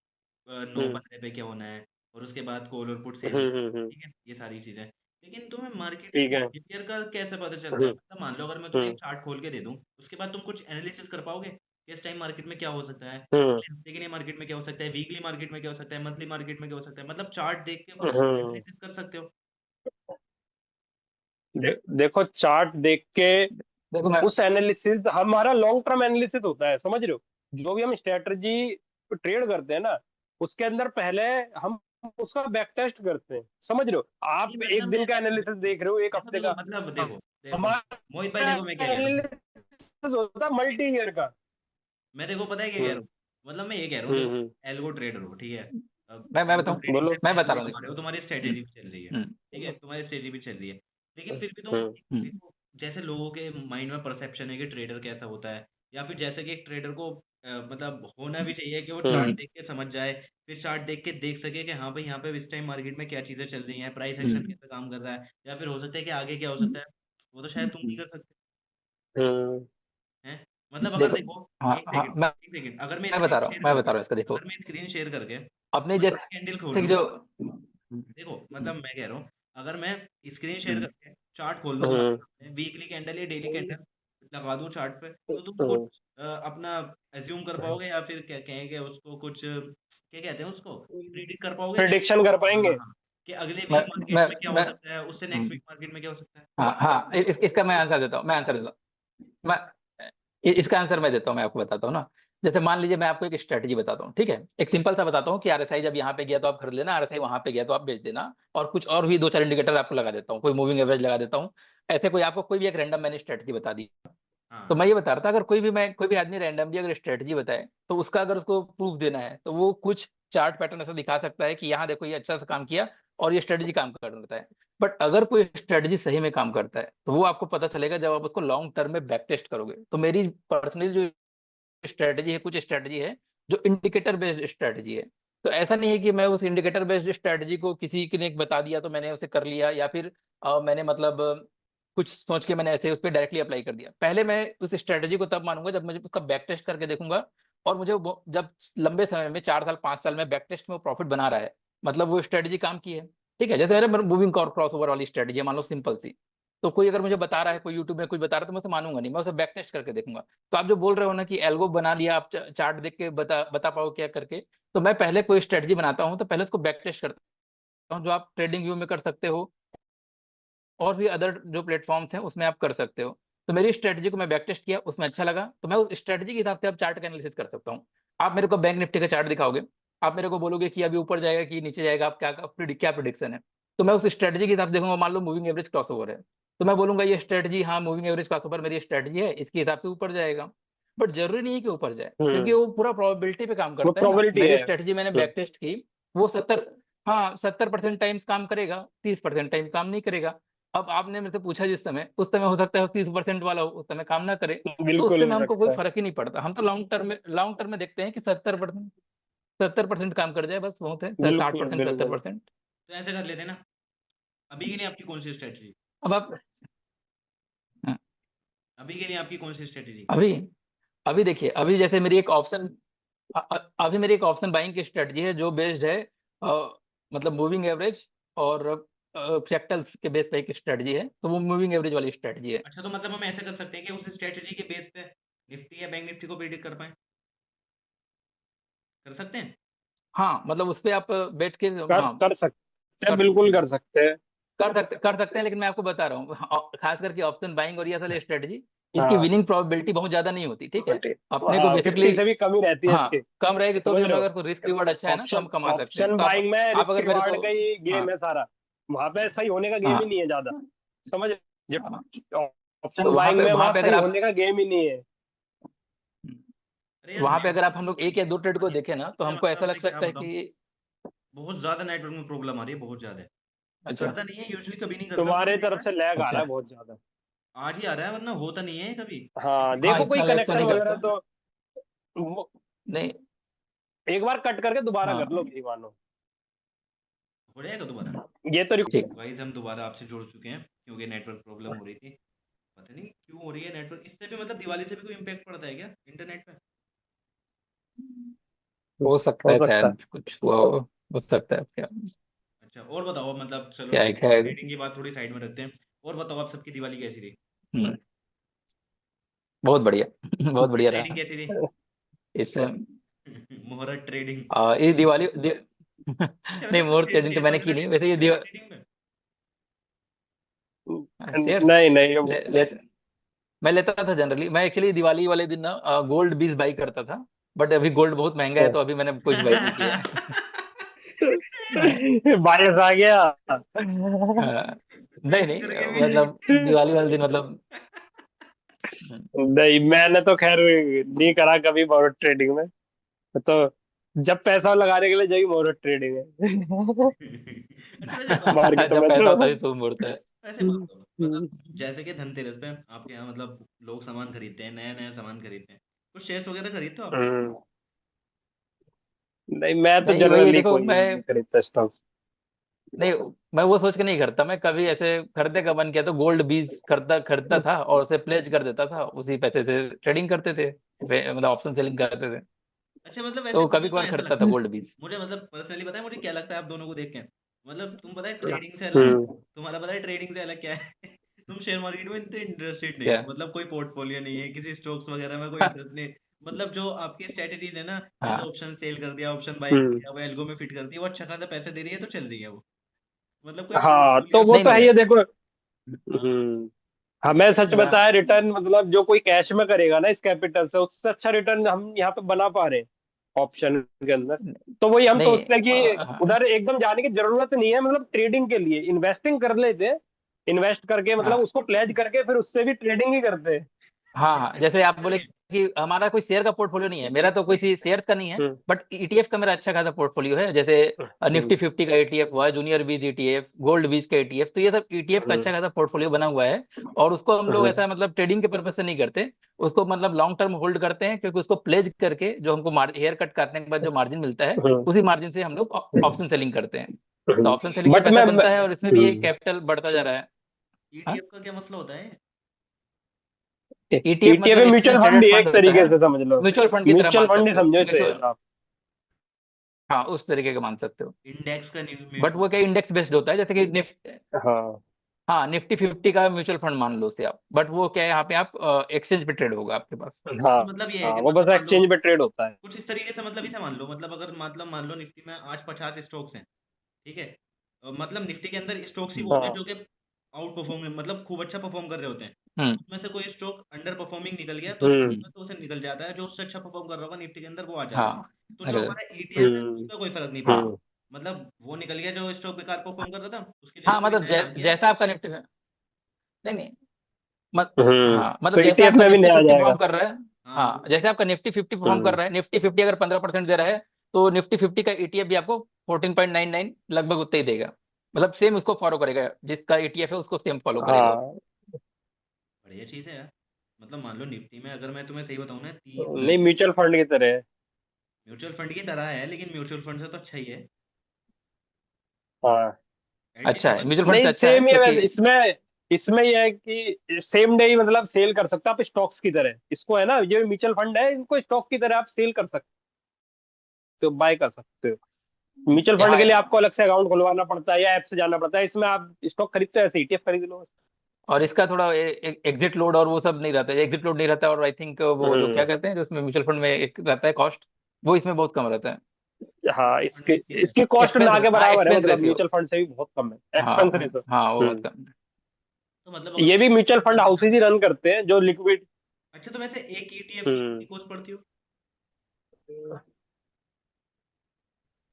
9 15 पे क्या होना है, और उसके बाद कॉल और पुट सेल, हम्म। ठीक है, ये सारी चीजें। लेकिन तुम्हें मार्केट के ठीक है। बिहेवियर का कैसे पता चलता है? हम्म मतलब मान लो अगर मैं तुम्हें एक हम्म चार्ट खोल के दे दूं, उसके बाद तुम कुछ एनालिसिस कर पाओगे कि इस टाइम मार्केट में क्या हो सकता है, हम्म अगले हफ्ते के लिए मार्केट में क्या हो सकता है, वीकली मार्केट में क्या हो सकता है, मंथली मार्केट में क्या हो सकता है, मतलब चार्ट देख के कुछ हम्म। एनालिसिस कर सकते हो? देखो, चार्ट देख के देखो मैं, उस एनालिसिस, हमारा लॉन्ग टर्म एनालिसिस होता है, समझ रहे हो? जो भी हम स्ट्रेटजी ट्रेड करते हैं ना, उसके अंदर पहले हम उसका बैक टेस्ट करते हैं, समझ रहे हो? नहीं आप एक मतलब दिन मैं का एनालिसिस देखो देख रहे हो, एक देखो हफ्ते देखो का। मतलब देखो देखो मोहित भाई, हमारा देखो मैं क्या कह रहा हूँ। एनालिसिस होता है मल्टी ईयर का। मैं देखो पता है क्या कह रहा हम्म हूँ, मतलब मैं ये कह रहा हूँ, देखो हम्म। एल्गो ट्रेडर हो, ठीक है? अब मैं एल्गो बताऊं, ट्रेडिंग से मैं पैसे बता भी रहा हूँ, कमा देखो। रहे हो, तुम्हारी हम्म स्ट्रेटेजी भी चल रही है, हम्म ठीक है, तुम्हारी स्ट्रेटेजी भी चल रही है, लेकिन फिर भी तुम हम्म हम्म देखो, जैसे लोगों के माइंड में परसेप्शन है कि ट्रेडर कैसा होता है, या फिर जैसे कि एक ट्रेडर को मतलब होना भी चाहिए कि वो चार्ट हम्म देख के समझ जाए, फिर चार्ट देख के देख सके कि हाँ भाई यहाँ पे इस टाइम मार्केट में क्या चीजें चल रही हैं, प्राइस एक्शन हम्म कैसे काम कर रहा है, या फिर हो सकता है कि आगे क्या हो सकता है, वो तो शायद तुम नहीं हम्म। कर सकते हम्म हैं। मतलब अगर देखो, देखो, हाँ एक हाँ, सेकंड, एक सेकंड, अगर मैं मैं स्क्रीन बता रहा हूँ, शेयर मैं बता करके, रहा हूँ इसका, देखो। अगर मैं स्क्रीन शेयर करके अपने कोई भी कैंडल खोल जैसे दूं, जो देखो मतलब मैं कह रहा हूँ, अगर मैं स्क्रीन शेयर हम्म करके चार्ट खोल दूं तुम्हारे हम्म सामने, वीकली कैंडल या डेली कैंडल लगा दूं चार्ट पे, तो तुम हम्म। कुछ अपना एज्यूम कर पाओगे, या फिर क्या कहेंगे उसको, कुछ क्या कहते हैं उसको, प्रिडिक्ट कर पाओगे कि प्रिडिक्शन कर हाँ हाँ पाएंगे। हाँ, कि अगले मैं वीक मार्केट मैं में क्या हो मैं सकता है, उससे नेक्स्ट हम्म, वीक मार्केट में क्या हो सकता है? हाँ हाँ, इसका मैं आंसर देता हूँ, मैं आंसर देता हूँ। मैं इसका आंसर मैं देता हूँ, मैं आपको बताता हूँ ना। जैसे मान लीजिए मैं आपको एक स्ट्रेटजी बताता हूँ, ठीक है, एक सिंपल सा बताता हूँ कि आरएसआई जब यहाँ पे गया तो आप खरीद लेना, आरएसआई वहां पे गया तो आप बेच देना, और कुछ और भी दो चार इंडिकेटर आपको लगा देता हूँ, कोई मूविंग एवरेज लगा देता हूँ। ऐसे कोई आपको कोई भी एक रैंडम मैंने स्ट्रेटजी बता दी। हाँ तो हाँ मैं ये बता रहा था, अगर कोई भी आदमी रैंडमली अगर स्ट्रेटजी बताए, तो उसका अगर उसको प्रूफ देना है, तो वो कुछ चार्ट पैटर्न ऐसा दिखा सकता है कि यहाँ देखो ये अच्छा सा काम किया और ये स्ट्रेटजी काम कर रहा है। बट अगर कोई स्ट्रेटजी सही में काम करता है, तो वो आपको पता चलेगा जब आप उसको लॉन्ग टर्म में बैक टेस्ट करोगे। तो मेरी पर्सनली जो स्ट्रेटजी है, कुछ स्ट्रेटजी है जो इंडिकेटर बेस्ड स्ट्रेटजी है। तो ऐसा नहीं है कि मैं उस इंडिकेटर बेस्ड स्ट्रेटजी को किसी ने बता दिया तो मैंने उसे कर लिया, या फिर मैंने मतलब कुछ सोच के मैंने ऐसे उस पर डायरेक्टली अप्लाई कर दिया। पहले मैं उस स्ट्रेटजी को तब मानूंगा जब मुझे उसका बैक टेस्ट करके देखूंगा, और मुझे जब लंबे समय में 4 साल 5 साल में बैक टेस्ट में वो प्रॉफिट बना रहा है, मतलब वो स्ट्रेटजी काम की है। ठीक है, जैसे मेरे मूविंग क्रॉस ओवर वाली स्ट्रेटजी है, मान लो सिंपल सी। तो कोई अगर मुझे बता रहा है, कोई यूट्यूब में कुछ बता रहा है, तो मैं उसे मानूंगा नहीं, मैं उसे बैक टेस्ट करके देखूंगा। तो आप जो बोल रहे हो ना कि एल्गो बना लिया, आप चार्ट देख के बता पाओ क्या करके। तो मैं पहले कोई स्ट्रेटजी बनाता हूँ तो पहले उसको बैक टेस्ट करता हूँ, जो आप ट्रेडिंग व्यू में कर सकते हो, और भी अदर जो प्लेटफॉर्म्स हैं उसमें आप कर सकते हो। तो मेरी स्ट्रेटजी को मैं बैक टेस्ट किया, उसमें अच्छा लगा, तो मैं उस स्ट्रेटजी के हिसाब से आप चार्ट का एनालिसिस कर सकता हूँ। आप मेरे को बैंक निफ्टी का चार्ट दिखाओगे, आप मेरे को बोलोगे कि अभी ऊपर जाएगा कि नीचे जाएगा, आप क्या प्रिडिक्शन है। तो मैं उस स्ट्रेटजी के हिसाब से देखूंगा, मान लो मूविंग एवरेज क्रॉस ओवर है, तो मैं बोलूंगा ये स्ट्रेटजी, हाँ मूविंग एवरेज क्रॉस ओवर मेरी स्ट्रेटजी है, इसके हिसाब से ऊपर जाएगा। बट जरूरी नहीं है कि ऊपर जाए, क्योंकि हम्म। वो पूरा प्रोबेबिलिटी पे काम वो करता है ना। प्रोबेबिलिटी मेरी है। स्ट्रेटजी मैंने बैक टेस्ट की, वो 70, हाँ 70% टाइम्स काम करेगा, 30% टाइम काम नहीं करेगा। अब आपने मेरे से पूछा जिस समय, उस समय हो सकता है 30% वाला हो, उस समय काम ना करे। तो बिल्कुल उससे हो में हमको कोई सकता है। फर्क ही नहीं पड़ता, हम तो लॉन्ग टर्म में देखते हैं कि 70% काम कर जाए, बस बहुत है, साठ बिल्कुल परसेंट सत्तर बिल्कुल। परसेंट तो ऐसे कर लेते ना, अभी के लिए आपकी कौन सी स्ट्रेटजी? अब आप, हाँ, अभी के लिए आपकी कौन सी स्ट्रेटजी? अभी अभी देखिए, अभी जैसे मेरी एक ऑप्शन, अभी मेरी एक ऑप्शन बाइंग की स्ट्रेटजी है जो बेस्ड है मतलब मूविंग एवरेज और फ्रैक्टल्स के बेस पे एक स्ट्रेटजी है, तो वो मूविंग एवरेज वाली स्ट्रेटजी है। अच्छा तो मतलब हम ऐसे कर सकते हैं कि उस स्ट्रेटजी के बेस पे निफ्टी या बैंक निफ्टी को प्रिडिक्ट कर पाए, कर सकते हैं? हाँ, मतलब उस पे आप बैठ के, कर हाँ कर सकते हैं, कर सकते बिल्कुल हैं। कर सकते हैं। कर सकते हैं, लेकिन मैं आपको बता रहा हूँ खास करके ऑप्शन बाइंग और ये असल स्ट्रेटजी, इसकी हाँ विनिंग प्रोबेबिलिटी बहुत ज्यादा नहीं होती, ठीक है। अपने को हाँ, बेसिकली 50 से भी कम ही रहती है हाँ इसकी, कम रहेगी, तो समझ भी रहे हमें हो। अगर कोई रिस्क रिवॉर्ड अच्छा है ना तो हम ऑप्शन कमा सकते हैं। ऑप्शन तो बाइंग में आप रिस्क अगर मेरे रिवार्ड को का ही हाँ गेम है सारा, वहां पे सही होने का गेम ही हाँ नहीं है ज्यादा, समझ। हाँ, ऑप्शन तो बाइंग में वहां वहां पे सही अगर आप होने का गेम ही नहीं है। अरे यार वहां पे अगर आप नेटवर्क हम में लोग थोड़ी एक या दो प्रॉब्लम ट्रेड आ को रही है, देखें ना, तो मुझे हमको ऐसा मतलब लग मैं क्या सकता है बताऊँ, कि बहुत ज़्यादा नेटवर्क में प्रॉब्लम आ रही है, बहुत ज़्यादा। अच्छा करता नहीं है, यूजुअली कभी नहीं करता तुम्हारे बीच तरफ में, से लैग आ रहा अच्छा। है बहुत ज्यादा। आज ही आ रहा है वरना होता नहीं है कभी। हाँ, इसलिए हाँ, देखो कोई इतना लेट तो कनेक्शन नहीं वगैरह करता। तो वो- नहीं। एक बार कट करके दोबारा कर लो, हाँ भाई मानो। हो जाएगा दोबारा। ये तो ठीक। गाइस हम दोबारा आपसे जुड़ चुके हैं क्योंकि नेटवर्क प्रॉब्लम हो रही थी। पता नहीं क्यों हो रही है नेटवर्क, इससे भी मतलब दिवाली से भी कोई इम्पैक्ट पड़ता है क्या इंटरनेट पे? हो सकता हो है, सकता है। शायद कुछ हुआ हो सकता है क्या। अच्छा और बताओ, मतलब चलो क्या है क्या है। ट्रेडिंग की बात थोड़ी साइड में रखते हैं। और बताओ आप सबकी दिवाली कैसी रही? हम्म, बहुत बढ़िया बहुत बढ़िया ट्रेडिंग रहा। कैसी रही? इससे मुहूर्त ट्रेडिंग। ये दिवाली अच्छा नहीं, वैसे कुछ मुहूर्त ट्रेडिंग तो शेयर्स मैंने की वगैरह नहीं, लेते वैसे हो ये क्या ट्रेडिंग में? शेयर्स नहीं नहीं, मैं लेता था जनरली। मैं एक्चुअली दिवाली वाले दिन ना गोल्ड बीस बाई करता था, बट अभी गोल्ड बहुत महंगा है, तो अभी मैंने कुछ बाई नहीं किया है। बायस आ गया। नहीं ट्रेडिंग नहीं, करके भी मतलब दिवाली वाले दिन मतलब हम्म, नहीं, मैंने तो खैर नहीं करा कभी मोहर ट्रेडिंग में। तो जब पैसा लगाने के लिए जाइए मोहर ट्रेडिंग है। अच्छा वैसे बात मार्केट जब में पैसा तो होता है शुभ मुहूर्त है। वैसे बात करो, मतलब जैसे कि धनतेरस पे आपके यहाँ मतलब लोग सामान खरीदते हैं, नया नया सामान खरीदते हैं, कुछ शेयर्स वगैरह खरीदते हो आप? हम्म, नहीं मैं तो नहीं वही है, जनरली देखो कोई मैं नहीं खरीदता स्टॉक्स। नहीं, मैं वो सोच के नहीं करता। मैं कभी ऐसे खरीदने का मन किया तो गोल्ड बीज खरीदता खरीदता था और उसे प्लेज कर देता था, उसी पैसे से ट्रेडिंग करते थे, मतलब ऑप्शन सेलिंग करते थे। अच्छा मतलब वैसे तो कभी मुझे तो कभार ऐसा खरीदता था लगता है, गोल्ड बीज। मुझे मतलब पर्सनली पता है मुझे क्या लगता है आप दोनों को देख के, मतलब तुम पता है ट्रेडिंग से अलग, हम्म। तुम्हारा पता है ट्रेडिंग से अलग क्या है? तुम शेयर मार्केट में इतने इंटरेस्टेड नहीं क्या। हो, मतलब कोई पोर्टफोलियो नहीं है, किसी स्टॉक्स वगैरह में कोई इंटरेस्ट नहीं। मतलब जो आपकी स्ट्रेटेजीज है ना, जैसे हाँ ऑप्शन सेल कर दिया, ऑप्शन बाई हम्म। किया, वो एल्गो में फिट कर दिया, वो अच्छा खासा पैसे दे रही है तो चल रही है वो, मतलब कोई हाँ तो पोर्टफोलियो वो नहीं नहीं तो है। है नहीं। ही है, देखो। हाँ हमें सच मैं बताया, रिटर्न मतलब जो कोई कैश में करेगा ना इस कैपिटल से, उससे अच्छा रिटर्न हम यहाँ पे बना पा रहे हैं ऑप्शन के अंदर। तो वही हम नहीं सोचते हैं कि हाँ उधर एकदम जाने की जरूरत नहीं है, मतलब ट्रेडिंग के लिए इन्वेस्टिंग कर लेते हैं, इन्वेस्ट करके मतलब हाँ उसको प्लेज करके फिर उससे भी ट्रेडिंग ही करते हैं। हाँ हाँ, जैसे आप बोले ये कि हमारा कोई शेयर का पोर्टफोलियो नहीं है, मेरा तो कोई सी शेयर का नहीं है, हम्म बट ईटीएफ का मेरा अच्छा खासा पोर्टफोलियो है। जैसे हम्म निफ्टी 50 का ईटीएफ हुआ, जूनियर बीज ईटीएफ, गोल्ड बीज का ईटीएफ, तो ये सब ईटीएफ का हम्म अच्छा खासा पोर्टफोलियो बना हुआ है। और उसको हम लोग हम्म ऐसा मतलब ट्रेडिंग के पर्पज से नहीं करते, उसको मतलब लॉन्ग टर्म होल्ड करते हैं, क्योंकि उसको प्लेज करके जो हमको हेयर कट काटने के बाद जो मार्जिन मिलता है, हम्म उसी मार्जिन से हम लोग ऑप्शन सेलिंग करते हैं। तो ऑप्शन सेलिंग से बट पैसा मैं बनता है और इसमें भी ये कैपिटल बढ़ता जा रहा है। हाँ, ईटीएफ का क्या मसला होता है? ईटीएफ ईटीएफ मतलब म्यूचुअल एक्सचेंज फंड ट्रेडेड ही फंड एक होता तरीके है, से समझ लो। म्यूचुअल फंड की तरह म्यूचुअल मान फंड ही सकते हो, समझो इसे म्यूचुअल आप। हाँ उस तरीके का मान सकते हो। इंडेक्स का बट म्यूचुअल वो क्या फंड? इंडेक्स बेस्ड होता है, जैसे कि हाँ हाँ निफ्टी 50 का म्यूचुअल फंड मान लो उसे आप, बट वो क्या है, यहाँ पे आप एक्सचेंज पे ट्रेड होगा आपके पास। हाँ तो मतलब ये है हाँ, कि वो मतलब बस मान लो एक्सचेंज पे ट्रेड होता है। कुछ इस तरीके से, मतलब इसे मान लो, मतलब अगर मतलब मान लो निफ्टी में आज 50 स्टॉक्स हैं, ठीक है। मतलब निफ्टी के अंदर स्टॉक्स ही वो होते हैं हाँ जो कि आउट परफॉर्म, मतलब खूब अच्छा परफॉर्म कर रहे होते हैं। हम्म उसमें से कोई स्टॉक अंडर परफॉर्मिंग निकल गया तो हम्म हम्म, उसमें तो उसे निकल जाता है, जो उससे अच्छा परफॉर्म कर रहा होगा निफ्टी के अंदर वो आ जाता है। हाँ तो जो अगर हमारा ईटीएफ है हम्म उसमें कोई फर्क नहीं पड़ता, हम्म हाँ मतलब वो निकल गया जो स्टॉक बेकार परफॉर्म कर रहा था, उसकी जगह हाँ, कोई मतलब नया आ गया। जैसा आपका निफ्टी है, नहीं नहीं, मत हाँ तो मतलब जैसा ईटीएफ आपका में भी निफ्टी नहीं आ 50 परफॉर्म जाएगा। कर रहा है, हाँ हाँ जैसे आपका निफ्टी 50 परफॉर्म कर हम्म रहा है, निफ्टी 50 अगर 15% दे रहा है, तो निफ्टी 50 का ईटीएफ भी आपको 14.99 लगभग उतना ही देगा। मतलब सेम उसको फॉलो करेगा, जिसका ईटीएफ है उसको सेम फॉलो करेगा वो। हाँ, बढ़िया चीज़ है यार। मतलब मान लो निफ्टी में अगर मैं तुम्हें सही बताऊं ना, नहीं म्यूचुअल फंड की तरह है। म्यूचुअल फंड की तरह है, लेकिन म्यूचुअल फंड से तो अच्छा ही है। हाँ, एटलीस्ट अच्छा है, मतलब म्यूचुअल फंड से नहीं अच्छा है सेम ही है क्योंकि वैसे। इसमें इसमें यह है कि सेम डे ही मतलब सेल कर सकते हो आप स्टॉक्स की तरह, इसको है ना, ये म्यूचुअल फंड है, इनको स्टॉक की तरह आप सेल कर सकते हो, बाय कर सकते हो। म्यूचुअल फंड के लिए यहाँ, आपको अलग से अकाउंट खुलवाना पड़ता है या ऐप से जाना पड़ता है, इसमें आप स्टॉक खरीदते हो ऐसे ईटीएफ खरीद लो बस। और इसका थोड़ा एग्जिट लोड और वो सब नहीं रहता है, एग्जिट लोड नहीं रहता है, और आई थिंक वो जो क्या हम्म कहते हैं जो उसमें म्यूचुअल फंड में एक रहता है कॉस्ट, वो इसमें बहुत कम रहता है। हाँ, म्यूचुअल फंड इसके में एक चीज है। इसकी कॉस्ट एक्सपेंस, ना के हाँ बराबर है, एक्सपेंस मतलब रेशियो। म्यूचुअल फंड से भी बहुत कम है हाँ एक्सपेंस रेशो। हाँ वो बहुत कम है। तो मतलब ये भी म्यूचुअल फंड अगर हाउसेज ही रन करते हैं जो लिक्विड। अच्छा, तो वैसे एक ईटीएफ की हम्म कितनी कॉस्ट पड़ती हो?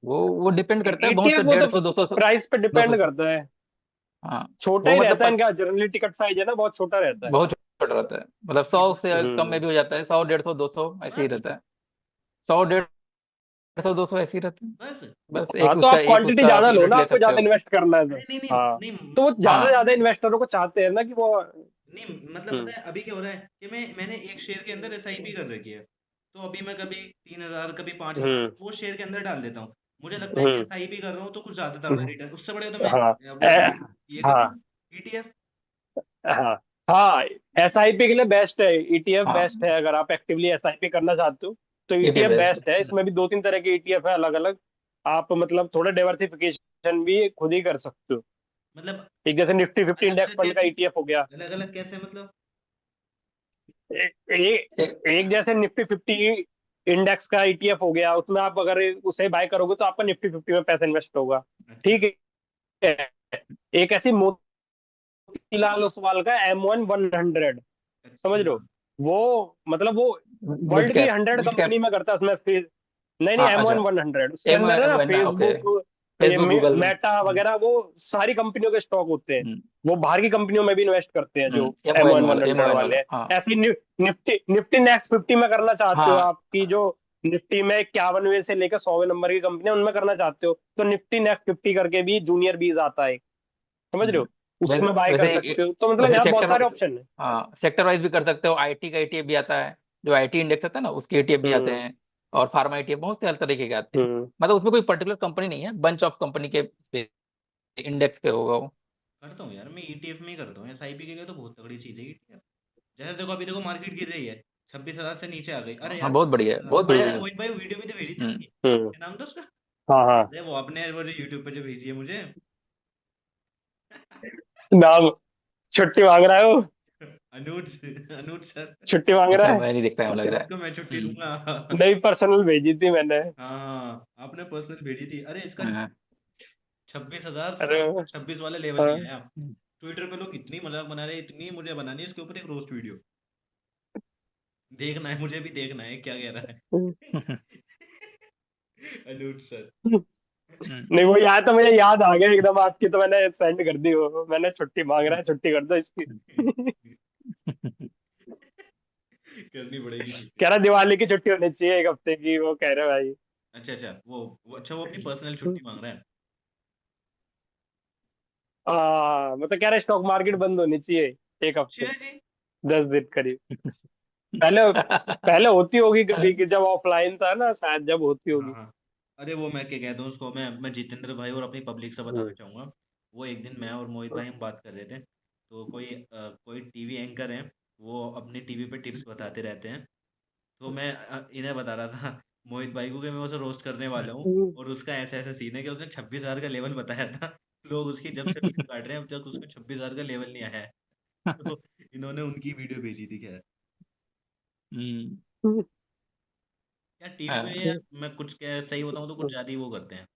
वो डिपेंड करता है, बहुत से ETF वो तो 150 200 प्राइस पे दो सौ डिपेंड करता है। हाँ छोटा वो ही मतलब रहता है इनका, जनरली टिकट साइज है ना बहुत छोटा रहता है। बहुत छोटा रहता है, मतलब 100 से कम में हम्म भी हो जाता है, 100 150 200 ऐसे ही बस रहता है। 100 150 200 ऐसे ही रहता है। बस। बस हाँ, तो आप एक क्वांटिटी उसका आप ज्यादा लो यूनिट ना, ले आपको सकते ज्यादा हो। इन्वेस्ट करना है तो। अरे नहीं नहीं हाँ, नहीं तो वो ज्यादा हाँ ज्यादा इन्वेस्टरों को चाहते हैं ना कि वो। नहीं, मतलब हम्म पता है अभी क्या हो रहा है कि मैंने एक शेयर के अंदर एसआईपी कर रखी है। तो अभी मैं कभी 3,000 कभी 5,000 हम्म वो शेयर के अंदर डाल देता हूँ। मुझे लगता है कि हम्म एसआईपी कर रहा हूँ तो कुछ ज्यादा तगड़ा रिटर्न उससे बड़े तो मैं हाँ वो ए, ये कर हाँ लूँ, ईटीएफ। हाँ हाँ, SIP के लिए बेस्ट है, ETF हाँ बेस्ट है अगर आप एक्टिवली SIP करना चाहते हो। तो ये भी ETF बेस्ट बेस्ट है, इसमें भी 2-3 तरह के ETF है अलग अलग। आप मतलब थोड़ा डाइवर्सिफिकेशन भी खुद ही कर सकते हो। मतलब एक जैसे निफ्टी 50 अलग इंडेक्स अलग फंड का कैसे? ETF हो गया। अलग अलग कैसे मतलब? एक जैसे निफ्टी 50 इंडेक्स का ETF हो गया, उसमें आप अगर उसे बाय करोगे तो आपका निफ्टी 50 में पैसा इन्वेस्ट होगा। अच्छा ठीक है। एक ऐसी मोतीलाल ओसवाल का M1 100, समझ रहे अच्छा हो? वो मतलब वो मिड वर्ल्ड की कैप, 100 मिड कैप। कंपनी में करता है उसमें फिर। नहीं नहीं, हाँ एम वन अच्छा, वन हंड्रेड उसके एम अंदर है ना, एम ना, ओके। फेसबुक, ये फेसबुक गूगल। मेटा वगैरह, वो सारी कंपनियों के स्टॉक होते हैं। वो बाहर की कंपनियों में भी इन्वेस्ट करते हैं जो M O M N one one वाला, एम ओ हंड्रेड एन वाले वाला, हैं। हाँ ऐसे ही निफ्टी निफ्टी नेक्स्ट 50 में करना चाहते हो हाँ आपकी जो निफ्टी में 51वें से लेकर 100वें नंबर की कंपनी उनमें करना चाहते हो, तो निफ्टी नेक्स्ट 50 करके भी जूनियर बीज आता है, समझ रहे हो? उसमें बाय कर वैसे सकते हो, तो मतलब वैसे यहाँ बहुत सेक्टर, सारे ऑप्शन है। हाँ सेक्टर वाइज भी कर सकते हो। आईटी का ETF भी आता है, जो आईटी इंडेक्स आता है ना, उसके ETF भी आते हम्म हैं। और फार्मा ETF, बहुत से हर तरीके के आते हैं। हम्म मतलब उसमें कोई पर्टिकुलर कंपनी नहीं है, बंच ऑफ कंपनी के इंडेक्स पे होगा वो। करता हूँ यार, मैं ईटीएफ में ही करता हूँ। एसआईपी के लिए तो बहुत तगड़ी चीज है ईटीएफ। जैसे देखो अभी देखो मार्केट गिर रही है, 26,000 से नीचे आ गई। अरे हाँ यार बहुत बढ़िया है, बहुत बढ़िया है। हम्म मोहित भाई वीडियो भी तो भेजी थी हम्म उसकी, हम्म क्या नाम था उसका? हाँ हाँ। अरे वो आपने वो जो यूट्यूब पे जो भेजी है मुझे। नाम छुट्टी मांग रहा है वो, अनुज, अनुज सर। छुट्टी मांग रहा अच्छा है। मैं नहीं देखता हूँ, लग रहा है। इसको मैं छुट्टी दूंगा। नई पर्सनल भेजी थी मैंने। हाँ आपने पर्सनल भेजी थी। अरे इसका हाँ 26,000 अरे 26 वाले लेवल नहीं हाँ आया। ट्विटर पे लोग इतनी मजाक बना रहे हैं, इतनी मुझे बनानी है इसके ऊपर एक रोस्ट वीडियो। देखना है, मुझे भी देखना है क्या कह रहा है। अनुज सर। नहीं, वो याद तो मुझे याद आ गया एकदम आपकी, तो मैंने सेंड कर दी वो, मैंने छुट्टी मांग रहा है, छुट्टी कर दो इसकी। करनी पड़ेगी छुट्टी। कह रहा दिवाली की छुट्टी होनी चाहिए 1 हफ्ते की, वो कह रहे भाई। अच्छा अच्छा, वो अच्छा वो अपनी पर्सनल छुट्टी मांग रहा है। मतलब कह रहे स्टॉक मार्केट बंद होनी चाहिए 1 हफ्ते, अच्छा जी। 10 दिन करीब। पहले पहले होती होगी कभी कि जब ऑफलाइन था ना, शायद जब होती हाँ होगी। हाँ। अरे वो मैं क्या कहता हूँ उसको, मैं जितेंद्र भाई और अपनी पब्लिक से बताना हम्म चाहूंगा। वो एक दिन मैं और मोहित भाई हम बात कर रहे थे, तो कोई टीवी एंकर है, वो अपनी टीवी पे टिप्स बताते रहते हैं। तो मैं इन्हें बता रहा था मोहित भाई को कि मैं उसे रोस्ट करने वाला हूँ। और उसका ऐसा ऐसा सीन है कि उसने 26,000 का लेवल बताया था। लोग उसकी जब से वीडियो काट रहे हैं अब तक उसको 26,000 का लेवल नहीं आया है। तो इन्होंने उनकी वीडियो भेजी थी खैर। हम्म, यार टीवी पे हाँ, यार मैं कुछ क्या सही बताऊं तो कुछ ज्यादा ही वो करते हैं।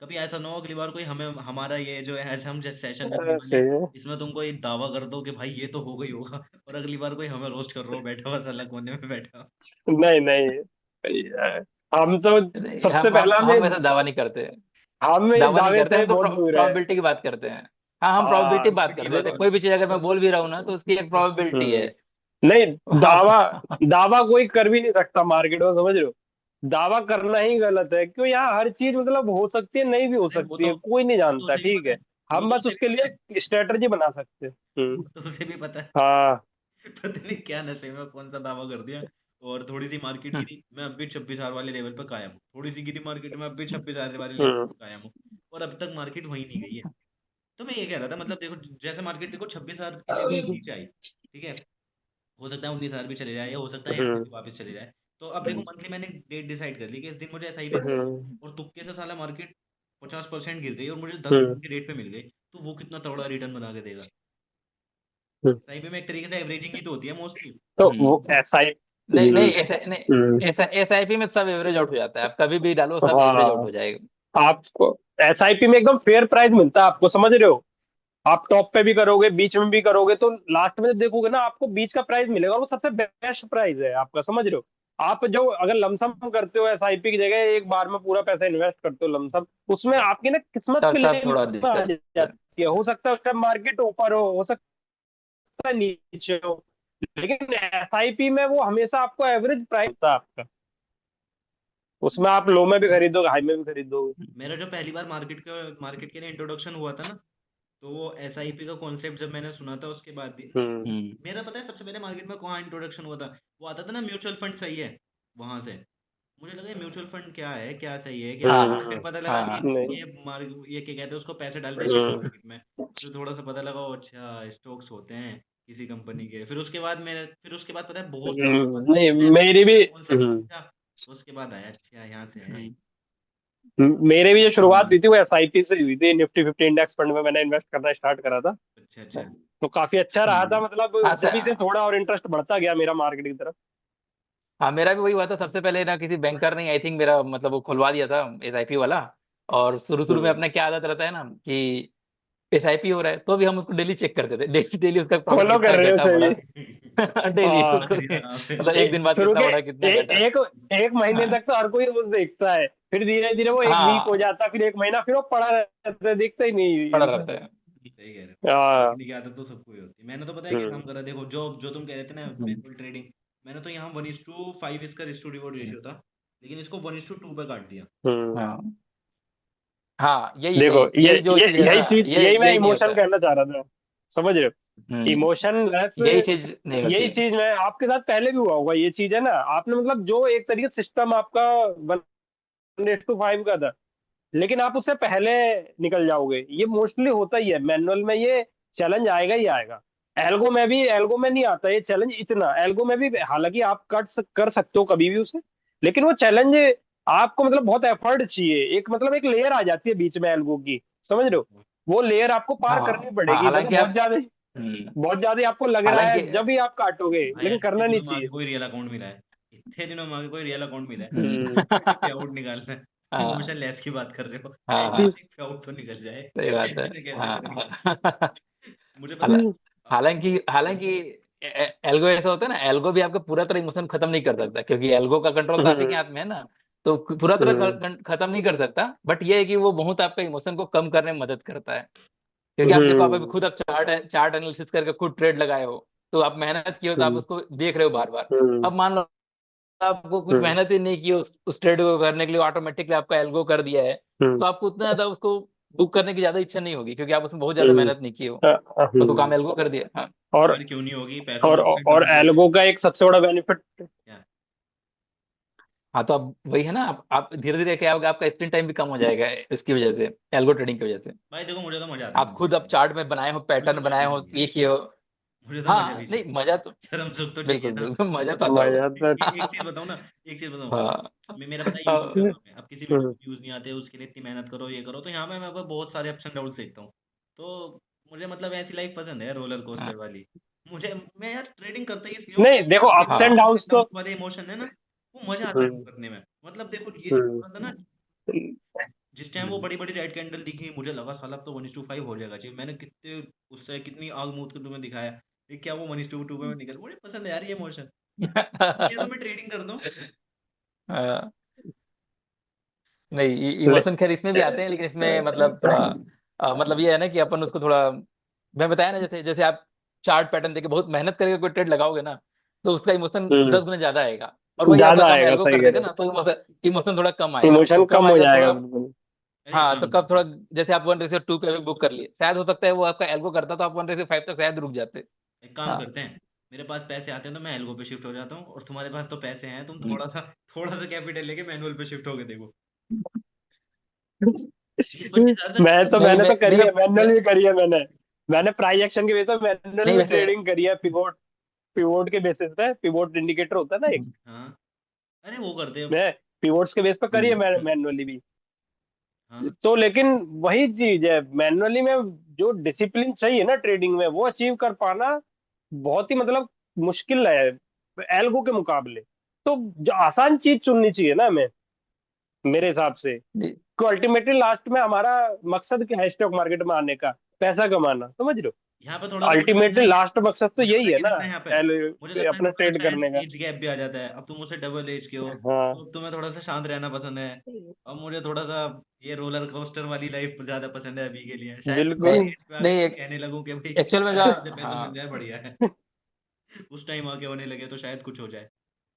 कभी ऐसा ना हो अगली बार कोई हमें हमारा ये जो है ऐसा हम जैसे सेशन रखने वाले ऐसे हैं, ही इसमें तुमको एक दावा कर दो कि भाई ये तो हो गई होगा, और अगली बार कोई हमें रोस्ट कर रहा हो बैठा हुआ साला कोने में बैठा हो। नहीं नहीं, हम तो नहीं, सबसे हम पहला हम हमें हम ऐसा दावा नहीं करते। हम इस दावा नहीं दावे करते, से हम तो बहुत दूर है। प्रोबेबिलिटी की बात करते हैं। हाँ हम प्रोबेबिलिटी हाँ बात मिट्टी करते हैं, बात जैसे कर। कोई भी चीज अगर मैं बोल भी रहा हूँ ना, तो उसकी एक प्रोबेबिलिटी है। नहीं, दावा हाँ दावा कोई कर भी नहीं सकता मार्केट में, समझ रहे हो? दावा करना ही गलत है, क्यों? यहाँ हर चीज मतलब हो सकती है, नहीं भी हो अरे सकती है, कोई नहीं वो तो जानता, उसे भी ठीक पता है। है। वो हम तो बस उसे भी उसके पता है। लिए स्ट्रेटजी बना सकते हैं। वो तो उसे भी पता है। हाँ पता नहीं क्या नशे में कौन सा दावा कर दिया। और थोड़ी सी मार्केट गिरी, मैं अब भी 26,000 वाले लेवल पर कायम हूँ। थोड़ी सी गिरी मार्केट में, अब भी 26,000 वाले लेवल हम्म पर कायम हूँ। और अब तक मार्केट वहीं नहीं गई है। तो मैं ये कह रहा था, मतलब देखो जैसे मार्केट देखो 26,000 के लेवल से नीचे आई, ठीक है, हो सकता है 19,000 भी चले जाए या हो सकता है यहाँ से हम्म भी वापस चले जाए। तो अब देखो मंथली मैंने डेट डिसाइड कर ली कि इस दिन मुझे एसआईपी करनी है। हम्म और तुक्के से साला मार्केट 50% गिर गई और मुझे दस हम्म परसेंट की रेट पे मिल गई। तो वो कितना तगड़ा रिटर्न बना के देगा। हम्म। एसआईपी में एक तरीके से एवरेजिंग ही तो होती है मोस्टली। तो वो हम्म, ऐसा ही, नहीं नहीं, हम्म, ऐसा नहीं, हम्म, ऐसा SIP में सब एवरेज आउट हो जाता है, आप कभी भी डालो सब एवरेज आउट हाँ। हो जाएगा। आपको SIP में एकदम फेयर प्राइस मिलता है आपको, समझ रहे हो? आप टॉप पे भी करोगे, बीच में भी करोगे, तो लास्ट में जब देखोगे ना, आपको बीच का प्राइस मिलेगा, और वो सबसे बेस्ट प्राइस है आपका, समझ रहे हो? आप जो अगर लमसम करते हो SIP की जगह, एक बार में पूरा पैसा इन्वेस्ट करते हो लमसम, उसमें आपकी ना किस्मत तब पे तब लेना थोड़ा आ दिक्कत है। जाती है। हो सकता है उसका मार्केट ऊपर हो सकता है नीचे हो, लेकिन SIP में वो हमेशा आपको एवरेज प्राइस था आपका, उसमें आप लो में भी खरीदोगे, हाई में भी खरीदोगे। मेरा जो पहली बार मार्केट के लिए इंट्रोडक्शन हुआ था ना, तो वो एसआईपी का कॉन्सेप्ट जब मैंने सुना था उसके बाद नहीं, हम्म, हम्म। मेरा पता है सबसे पहले मार्केट में कहाँ इंट्रोडक्शन हुआ था, वो आता था ना म्यूचुअल फंड सही है, वहां से मुझे लगा ये म्यूचुअल फंड क्या है, क्या सही है क्या हाँ नहीं है। फिर हाँ पता लगा हाँ कि हाँ। नहीं, ये क्या कहते हैं उसको, पैसे डालते हैं शेयर हम्म, मार्केट में। फिर थोड़ा सा पता लगा ओ अच्छा स्टॉक्स होते हैं किसी कंपनी के। फिर उसके बाद पता है बहुत सालों बाद नहीं, मैंने मेरी भी कॉन्सेप्ट समझा, तो उसके बाद आया अच्छा यहाँ से है। हम्म, मेरे भी जो शुरुआत हम्म। हुई थी वो SIP से हुई थी। निफ्टी 50 इंडेक्स फंड में मैंने इन्वेस्ट करना स्टार्ट करा था, अच्छा अच्छा। तो काफी अच्छा रहा था, मतलब हाँ जब से थोड़ा और इंटरेस्ट बढ़ता गया मेरा मार्केट की तरफ। हाँ, मेरा भी वही हुआ था सबसे पहले ना, किसी बैंकर ने आई थिंक मेरा मतलब वो खुलवा दिया था SIP वाला। और शुरू शुरू में हम्म, अपना क्या आदत रहता है ना कि SIP हो रहा है तो भी हम उसको डेली चेक करते थे, डेली डेली उसका प्रॉफिट फॉलो कितना कर है, रहे हो घटा सभी। बढ़ा। डेली हाँ, उसको खरीदा फिर मतलब एक दिन बाद शुरू कितना के बढ़ा कितना घटा। एक एक महीने हाँ तक तो हर कोई रोज देखता है, फिर धीरे धीरे वो एक वीक हो हाँ, जाता है, फिर एक महीना, फिर वो पड़ा रहता है, दिखता ही नहीं पड़ा इंसान। रहता है। सही कह रहे हो। हाँ, देखने की आदत तो सबको ही होती है। मैंने तो पता है क्या काम हम्म, करा, देखो जो जो तुम कह रहे थे ना हम्म, मैनुअल ट्रेडिंग, मैंने तो यहाँ 1:5 इसका रिस्क टू रिवॉर्ड रेशियो था, लेकिन इसको 1:2 पे काट दिया। हम्म। हाँ हाँ, यही देखो, यही यही जो चीज है ना, यही चीज, ये यही मैं यही नहीं होता इमोशन है। कहना चाह रहा था, समझ रहे हो? हम्म। इमोशनलेस, यही चीज नहीं यही होती। चीज मैं आपके साथ पहले भी हुआ होगा, ये चीज है ना, आपने मतलब जो एक तरीके से सिस्टम आपका 1:5 का था, लेकिन आप उससे पहले निकल जाओगे, ये मोस्टली होता ही है मैनुअल में, ये चैलेंज आएगा ही आएगा। एल्गो में नहीं आता ये चैलेंज इतना, एल्गो में भी हालांकि आप कर सकते हो कभी भी उसे, लेकिन वो चैलेंज आपको मतलब बहुत एफर्ट चाहिए, एक मतलब एक लेयर आ जाती है बीच में एल्गो की, समझ रहे हो? वो लेयर आपको पार हाँ करनी हाँ, पड़ेगी, मतलब हालांकि आप हम्म, बहुत ज्यादा आपको लग रहा हालांकि है जब भी आप काटोगे, हाँ यार, लेकिन इतने करना नहीं दिनों में आगे चाहिए। कोई रियल अकाउंट मिला है, इतने दिनों में आगे कोई रियल अकाउंट मिला है, हम्म, हम्म, पे आउट निकालना है। इमोशन हाँ लेस की बात कर रहे हो, हाँ हाँ, एटलीस्ट पे आउट तो निकल जाए, सही बात है। कैसे ना कैसे ट्रेडिंग हाँ करनी है। हाँ। मुझे पता हाला- है। हालांकि हालांकि एल्गो ऐसा होता है ना, एल्गो भी आपका पूरा तरह इमोशन खत्म नहीं कर सकता, क्योंकि एल्गो का कंट्रोल तो आप ही के हम्म, हाथ में है ना। तो पूरा तरह हम्म, खत्म नहीं कर सकता, बट ये है कि वो बहुत आपका इमोशन को कम करने में मदद करता है। क्योंकि आप देखो, आप अभी हम्म, खुद आप चार्ट एनालिसिस करके खुद ट्रेड लगाए हो, तो आप मेहनत की हो तो आप हम्म, उसको देख रहे हो बार बार। हम्म, अब मान लो आपको कुछ हम्म, मेहनत ही नहीं की उस ट्रेड को करने के लिए, ऑटोमेटिकली आपका एल्गो कर दिया है, हम्म, तो आपको उतना ज्यादा उसको बुक करने की ज्यादा इच्छा नहीं होगी, क्योंकि आप उसमें बहुत ज्यादा हम्म, मेहनत नहीं की हो। तो काम हम्म। एल्गो कर दिया। हाँ और यार क्यों नहीं होगी, पैसा तो इन्वेस्ट और डबल हो एल्गो जाएगा। का एक सबसे बड़ा बेनिफिट, क्या? हाँ, तो अब वही है ना, आप धीरे धीरे क्या होगा, आपका स्क्रीन टाइम भी कम हो जाएगा इसकी वजह से, एल्गो ट्रेडिंग की वजह से। भाई देखो मुझे तो मजा आता है आप इनमें खुद अब ट्रेडिंग, चार्ट में बनाए हो, मुझे पैटर्न तो मजा बनाए भी हो, चाहिए, ये किए हो। मुझे तो मजा भी हाँ नहीं, चाहिए, मजा तो शर्म सुख तो चाहिए बिल्कुल ना। बिल्कुल मजा तो आता मजा होगा। तो, एक चीज बताऊं ना, एक चीज बताऊं, हाँ मेरा पता है यूट्यूब का हाँ, काम है, अब किसी वीडियो हम्म, को व्यूज नहीं आते उसके लिए इतनी मेहनत करो ये करो, तो यहाँ पे मैं बहुत सारे अप्स एंड डाउन्स देखता हूँ। तो मुझे मतलब ऐसी लाइफ पसंद है रोलर कोस्टर वाली। मुझे मैं यार ट्रेडिंग करता ही इसलिए हूँ नहीं देखो, क्योंकि अप्स जो एंड हाँ डाउन्स तो, डाउन वाले इमोशन है ना, वो मजा आता है वो हम्म, करने में। मतलब देखो ये जो हम्म, हो रहा था ना, जिस टाइम वो हम्म। बड़ी बड़ी रेड कैंडल दिखी, मुझे लगा साला अब तो 1:5 हो जाएगा चाहिए, मैंने कितने उससे कितनी आग मूद के तुम्हें दिखाया, ये क्या वो 1:2 में निकल, मुझे पसंद है यार ये इमोशन, इसलिए तो मैं ट्रेडिंग करता हूँ। हाँ, नहीं, ले, इमोशन खैर इसमें भी आते हैं, लेकिन इसमें मतलब थोड़ा मतलब ये है ना कि अपन उसको थोड़ा, मैं बताया ना, जैसे जैसे आप चार्ट पैटर्न देके बहुत मेहनत करके कोई ट्रेड लगाओगे ना, तो उसका इमोशन हम्म, 10 गुना ज्यादा आएगा। और वही आपका ज्यादा काम आएगा, एल्गो सही कर कह देगा रहे हो, ना, तो इमोशन थोड़ा कम आएगा, तो इमोशन कम कम हो आएगा जाएगा थोड़ा। बिल्कुल। अरे एक हाँ, काम तो कब करते थोड़ा, हैं, जैसे आप 1:2 पे बुक कर लिए, शायद हो सकता है वो आपका एल्गो करता तो आप 1:5 तक शायद रुक जाते। एक काम हाँ। करते हैं, मेरे पास पैसे आते हैं तो मैं एल्गो पे शिफ्ट हो जाता हूँ, और तुम्हारे पास तो पैसे हैं, तुम हम्म। थोड़ा सा कैपिटल लेके मैनुअल पे शिफ्ट होके देखो। 20-25 हजार से कम नहीं नहीं, मैंने तो करी मेरा है, मैनुअल भी करी है मैंने। मैंने प्राइस एक्शन के बेस पे मैनुअल नहीं में वैसे। ट्रेडिंग करी है, पिवोट पिवोट के बेसिस पे, पिवोट इंडिकेटर होता है ना एक, हम्म, हाँ, अरे वो करते हैं। मैं पिवोट्स के बेस पे करी है हम्म, मैनुअली भी। हाँ तो लेकिन वही चीज है, मैनुअली में जो डिसिप्लिन चाहिए ना ट्रेडिंग में, वो अचीव कर पाना बहुत ही मतलब मुश्किल है। एल्गो के मुकाबले। तो जो आसान चीज चुननी चाहिए ना हमें, मेरे हिसाब से। जी। तो अल्टीमेटली लास्ट में हमारा मकसद क्या है स्टॉक मार्केट में आने का? पैसा कमाना, समझ रहे यहाँ पे हो? थोड़ा सा मुझे लगता अल्टीमेटली है, लास्ट मकसद तो मुझे पता यही है है क्या ना, लगता है यहाँ पे, मुझे लगता है अपना थोड़ा सा ट्रेड शायद करने का। एज गैप भी आ जाता है। अब तुम मुझसे डबल एज के हो, हाँ, तो तुम्हें थोड़ा सा शांत रहना पसंद है, और मुझे थोड़ा सा ये रोलर कोस्टर वाली लाइफ ज्यादा पसंद है अभी के लिए। शायद मैं नहीं बिल्कुल। तुम्हारी एज पे आके नहीं, कहने लगूं कि भाई एक्चुअल में क्या, जल्दी से पैसे मिल हाँ, जाए बढ़िया है। उस टाइम आके होने लगे तो शायद कुछ हो जाए,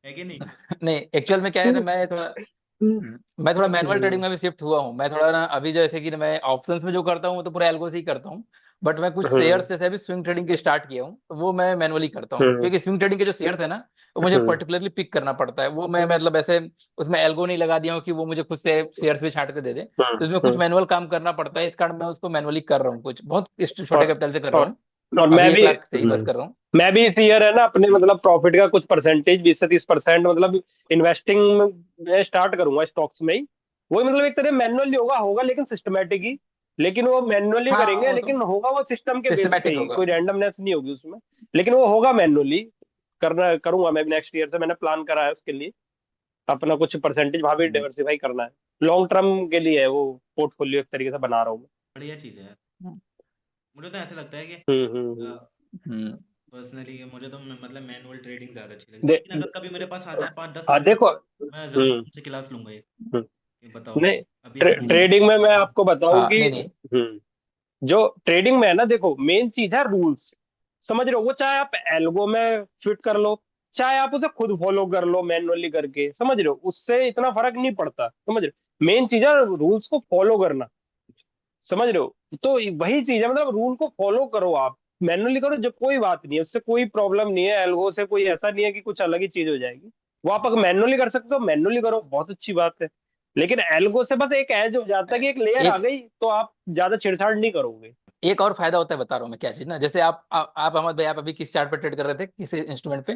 है कि नहीं? नहीं एक्चुअल में क्या है ना, मैं थोड़ा मैनुअल ट्रेडिंग हम्म, में भी शिफ्ट हुआ हूँ। मैं थोड़ा ना अभी जैसे कि मैं ऑप्शंस में जो करता हूँ वो तो पूरा एल्गो से ही करता हूँ। बट मैं कुछ शेयर्स जैसे अभी स्विंग ट्रेडिंग के स्टार्ट किया हूँ, तो वो मैं मैनुअली करता हूँ, हम्म, क्योंकि स्विंग ट्रेडिंग के जो शेयर्स है ना, वो मुझे हम्म, पर्टिकुलरली पिक करना पड़ता है। वो मैं मतलब ऐसे उसमें एल्गो नहीं लगा दिया हूँ कि वो मुझे खुद से शेयर्स भी छांट के दे दे। तो इसमें कुछ हम्म। मैनुअल काम करना पड़ता है, इस कारण मैं उसको मैनुअली कर रहा हूँ, कुछ बहुत छोटे और कैपिटल से कर रहा और हूँ। और अभी मैं एक भी लाख से ही बस कर रहा हूँ। मैं भी इस ईयर है ना अपने मतलब प्रॉफिट का कुछ परसेंटेज 20 से 30% मतलब इन्वेस्टिंग में स्टार्ट करूंगा स्टॉक्स में ही। वही मतलब एक तरह मैनुअली होगा होगा लेकिन सिस्टमेटिक ही। लेकिन वो मैनुअली हाँ करेंगे, वो तो लेकिन होगा वो सिस्टम के बेस पे सिस्टमेटिक ही, होगा। कोई रैंडमनेस नहीं होगी उसमें। लेकिन वो होगा मैनुअली। करना करूंगा मैं भी नेक्स्ट ईयर से, मैंने प्लान करा है उसके लिए। अपना कुछ परसेंटेज वहां भी हम्म। डाइवर्सिफाई करना है। लॉन्ग टर्म के लिए है वो, पोर्टफोलियो एक तरीके से बना रहा हूँ मैं। बढ़िया चीज है यार। मुझे तो ऐसा लगता है कि हम्म। पर्सनली मुझे तो मतलब मैनुअल ट्रेडिंग ज्यादा अच्छी लगती है, दे, लेकिन अगर कभी मेरे पास आता है 5-10 लाख का, देखो। मैं जरूर हम्म। तुमसे क्लास लूंगा ये। हम्म। ये बताओ नहीं, अभी स्टार्ट करना ट्रेडिंग में मैं आपको बताऊं हाँ कि नहीं नहीं। जो ट्रेडिंग में है ना, देखो मेन चीज है रूल्स। समझ रहे हो? वो चाहे आप एल्गो में फिट कर लो, चाहे आप उसे खुद फॉलो कर लो मैनुअली करके, समझ रहे हो? उससे इतना फर्क नहीं पड़ता, समझ रहे हो? मेन चीज है रूल्स को फॉलो करना, समझ रहे हो? तो वही चीज है, मतलब रूल को फॉलो करो आप। मैनुअली करो जो कोई बात नहीं है, उससे कोई प्रॉब्लम नहीं है। एल्गो से कोई ऐसा नहीं है कि कुछ अलग ही चीज हो जाएगी। वो आप अगर मैनुअली कर सकते हो मैनुअली करो, बहुत अच्छी बात है। लेकिन एल्गो से बस एक एज हो जाता है कि एक लेयर आ एक गई तो आप ज्यादा छेड़छाड़ नहीं करोगे। एक और फायदा होता है, बता रहा हूँ मैं क्या चीज ना। जैसे आप अहमद भाई, आप अभी किस चार्ट पे ट्रेड कर रहे थे, किस इंस्ट्रूमेंट पे?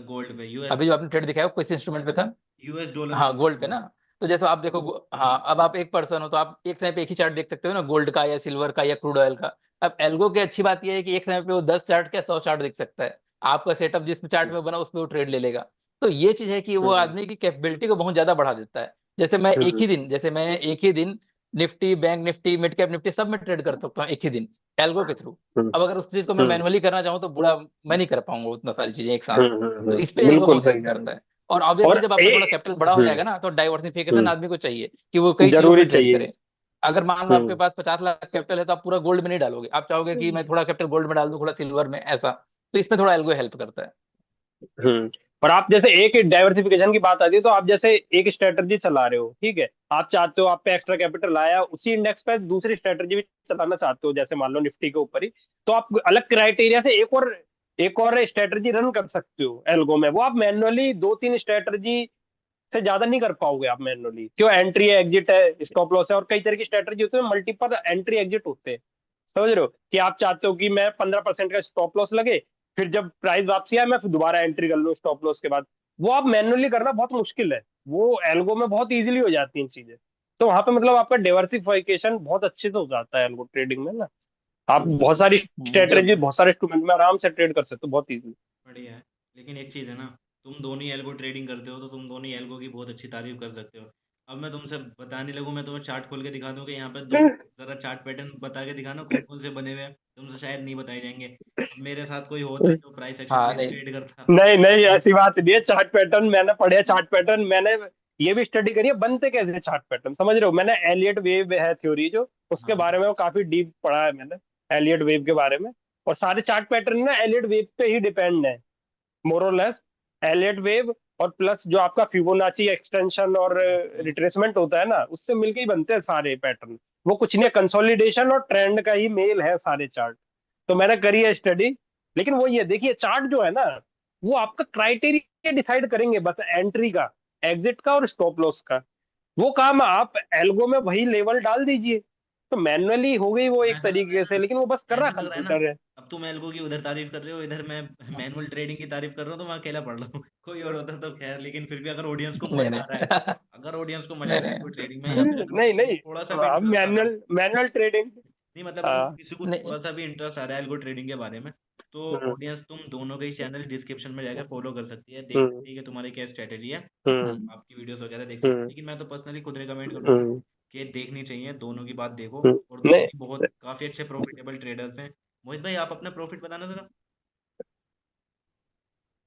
गोल्ड पे, यूएस अभी जो आपने ट्रेड दिखाया वो किस इंस्ट्रूमेंट पे था? यूएस डॉलर हाँ पे। गोल्ड पे ना। तो जैसे आप देखो हाँ, अब आप एक पर्सन हो तो आप एक समय पे एक ही चार्ट देख सकते हो ना, गोल्ड का या सिल्वर का या क्रूड ऑयल का। अब एल्गो की अच्छी बात यह है कि एक समय पे वो 10 चार्ट क्या 100 चार्ट देख सकता है। आपका सेटअप जिस चार्ट में बना उसमें वो ट्रेड ले लेगा। तो ये चीज है कि वो हम्म, आदमी की कैपेबिलिटी को बहुत ज्यादा बढ़ा देता है। हम्म, जैसे मैं एक ही दिन Nifty, bank Nifty, mid cap Nifty सब में ट्रेड कर सकता हूँ एक ही दिन, एल्गो के थ्रू। हम्म, अब अगर उस चीज को मैं हम्म, मैनुअली करना चाहूँ तो बुरा मैं नहीं कर पाऊंगा उतना सारी चीजें एक साथ। तो इस पे एल्गो बिल्कुल बहुत सही हेल्प कह रहे करता हो। है। और ऑब्वियसली और जब आपका थोड़ा कैपिटल बड़ा हो हम्म, जाएगा ना, तो डाइवर्सिफिकेशन हम्म, आदमी को चाहिए कि वो कई चीजों पे जरूरी ट्रेड चाहिए। करे। अगर मान लो आपके हम्म, पास 50 लाख कैपिटल है, तो आप पूरा गोल्ड में नहीं डालोगे, आप चाहोगे कि मैं थोड़ा कैपिटल गोल्ड में डाल दूं, थोड़ा सिल्वर में, ऐसा। तो इसमें थोड़ा एल्गो हेल्प करता है। हम्म। और आप जैसे एक डाइवर्सिफिकेशन की बात आती है, तो आप जैसे एक स्ट्रेटजी चला रहे हो, ठीक है? आप चाहते हो आप पे एक्स्ट्रा कैपिटल आया, उसी इंडेक्स पे दूसरी स्ट्रेटजी भी चलाना चाहते हो, जैसे मान लो निफ्टी के ऊपर ही। तो आप अलग क्राइटेरिया से एक और स्ट्रेटजी रन कर सकते हो एल्गो में। वो आप मैनुअली 2-3 स्ट्रेटजी से ज्यादा नहीं कर पाओगे आप मैनुअली। क्यों? एंट्री है, एग्जिट है, स्टॉप लॉस है, और कई तरह की स्ट्रेटजी होती है, मल्टीपल एंट्री एग्जिट होते हैं। समझ रहे हो कि आप चाहते हो कि मैं 15% का स्टॉप लॉस लगे, फिर जब प्राइस वापसी आए मैं फिर दोबारा एंट्री कर लूँ स्टॉप लॉस के बाद। वो आप मैनुअली करना बहुत मुश्किल है। वो एल्गो में बहुत इजीली हो जाती हैं चीजें। तो वहां पे मतलब आपका डाइवर्सिफिकेशन बहुत अच्छे से हो जाता है एल्गो ट्रेडिंग में ना। आप बहुत सारी जो स्ट्रेटेजी बहुत सारे इंस्ट्रूमेंट में आराम से ट्रेड कर सकते हो बहुत इजीली। बढ़िया है। लेकिन एक चीज़ है ना, तुम दोनों ही एल्गो ट्रेडिंग करते हो तो तुम दोनों ही एल्गो की बहुत अच्छी तारीफ कर सकते हो। अब मैं तुमसे बताने लगूँ, मैं तुम्हें चार्ट खोल के दिखा दूँ कि यहाँ पे दो जरा चार्ट पैटर्न बता के दिखाना कौन कौन से बने हुए हैं, तुमसे शायद नहीं बताए जाएंगे। अब मेरे साथ कोई होता जो प्राइस एक्शन हाँ पे नहीं ट्रेड करता। नहीं नहीं, ऐसी बात नहीं है। चार्ट पैटर्न मैंने पढ़े, चार्ट पैटर्न मैंने ये भी स्टडी करी है बनते कैसे चार्ट पैटर्न, समझ रहे हो? मैंने एलियट वेव है थ्योरी जो, उसके हाँ बारे में वो काफी डीप पढ़ा है मैंने, एलियट वेव के बारे में। और सारे चार्ट पैटर्न ना एलियट वेव पे ही डिपेंड है, मोर और लेस। एलियट वेव और प्लस जो आपका फिबोनाची एक्सटेंशन और रिट्रेसमेंट होता है ना, उससे मिलके ही बनते हैं सारे पैटर्न। वो कुछ नहीं है, कंसोलिडेशन और ट्रेंड का ही मेल है सारे चार्ट। तो मैंने करी है स्टडी। लेकिन वो ये देखिए, चार्ट जो है ना, वो आपका क्राइटेरिया डिसाइड करेंगे बस, एंट्री का, एग्जिट का और स्टॉप लॉस का। वो काम आप एल्गो में वही लेवल डाल दीजिए, तो मैनुअली हो गई वो अब एक ऐसा लग रहा है तरीके ना, से, लेकिन वो बस कर रहा ऐसा लग रहा है ना, कंप्यूटर है। अब तुम एल्गो की उधर तारीफ कर रहे हो, इधर मैं मैनुअल ट्रेडिंग की तारीफ कर रहा हूँ, तो मैं अकेला पढ़ रहा हूँ। कोई और होता तो खैर, लेकिन फिर भी अगर ऑडियंस को नहीं मजा आ नहीं। रहा है, अगर ऑडियंस को मजा आ नहीं रहा है नहीं। एल्गो ट्रेडिंग में, या फिर अगर नहीं किसी को नहीं, थोड़ा सा भी अब इंटरेस्ट आ रहा है, मैनुअल मैनुअल ट्रेडिंग। नहीं मतलब अगर हाँ। किसी को नहीं थोड़ा सा भी इंटरेस्ट आ रहा है एल्गो ट्रेडिंग के बारे में, तो हम्म ऑडियंस तुम दोनों के ही चैनल डिस्क्रिप्शन में जाकर फॉलो कर सकती है, देख हम्म सकती है कि तुम्हारी क्या स्ट्रेटेजी है, हम्म आपकी वीडियोस वगैरह देख सकती है। हम्म लेकिन मैं तो पर्सनली खुद रिकमेंड करूंगा हम्म कि देखनी चाहिए, दोनों की बात देखो, और दोनों नहीं, ही बहुत काफी अच्छे प्रॉफिटेबल ट्रेडर्स हैं। मोहित भाई आप अपना प्रॉफिट बताना जरा।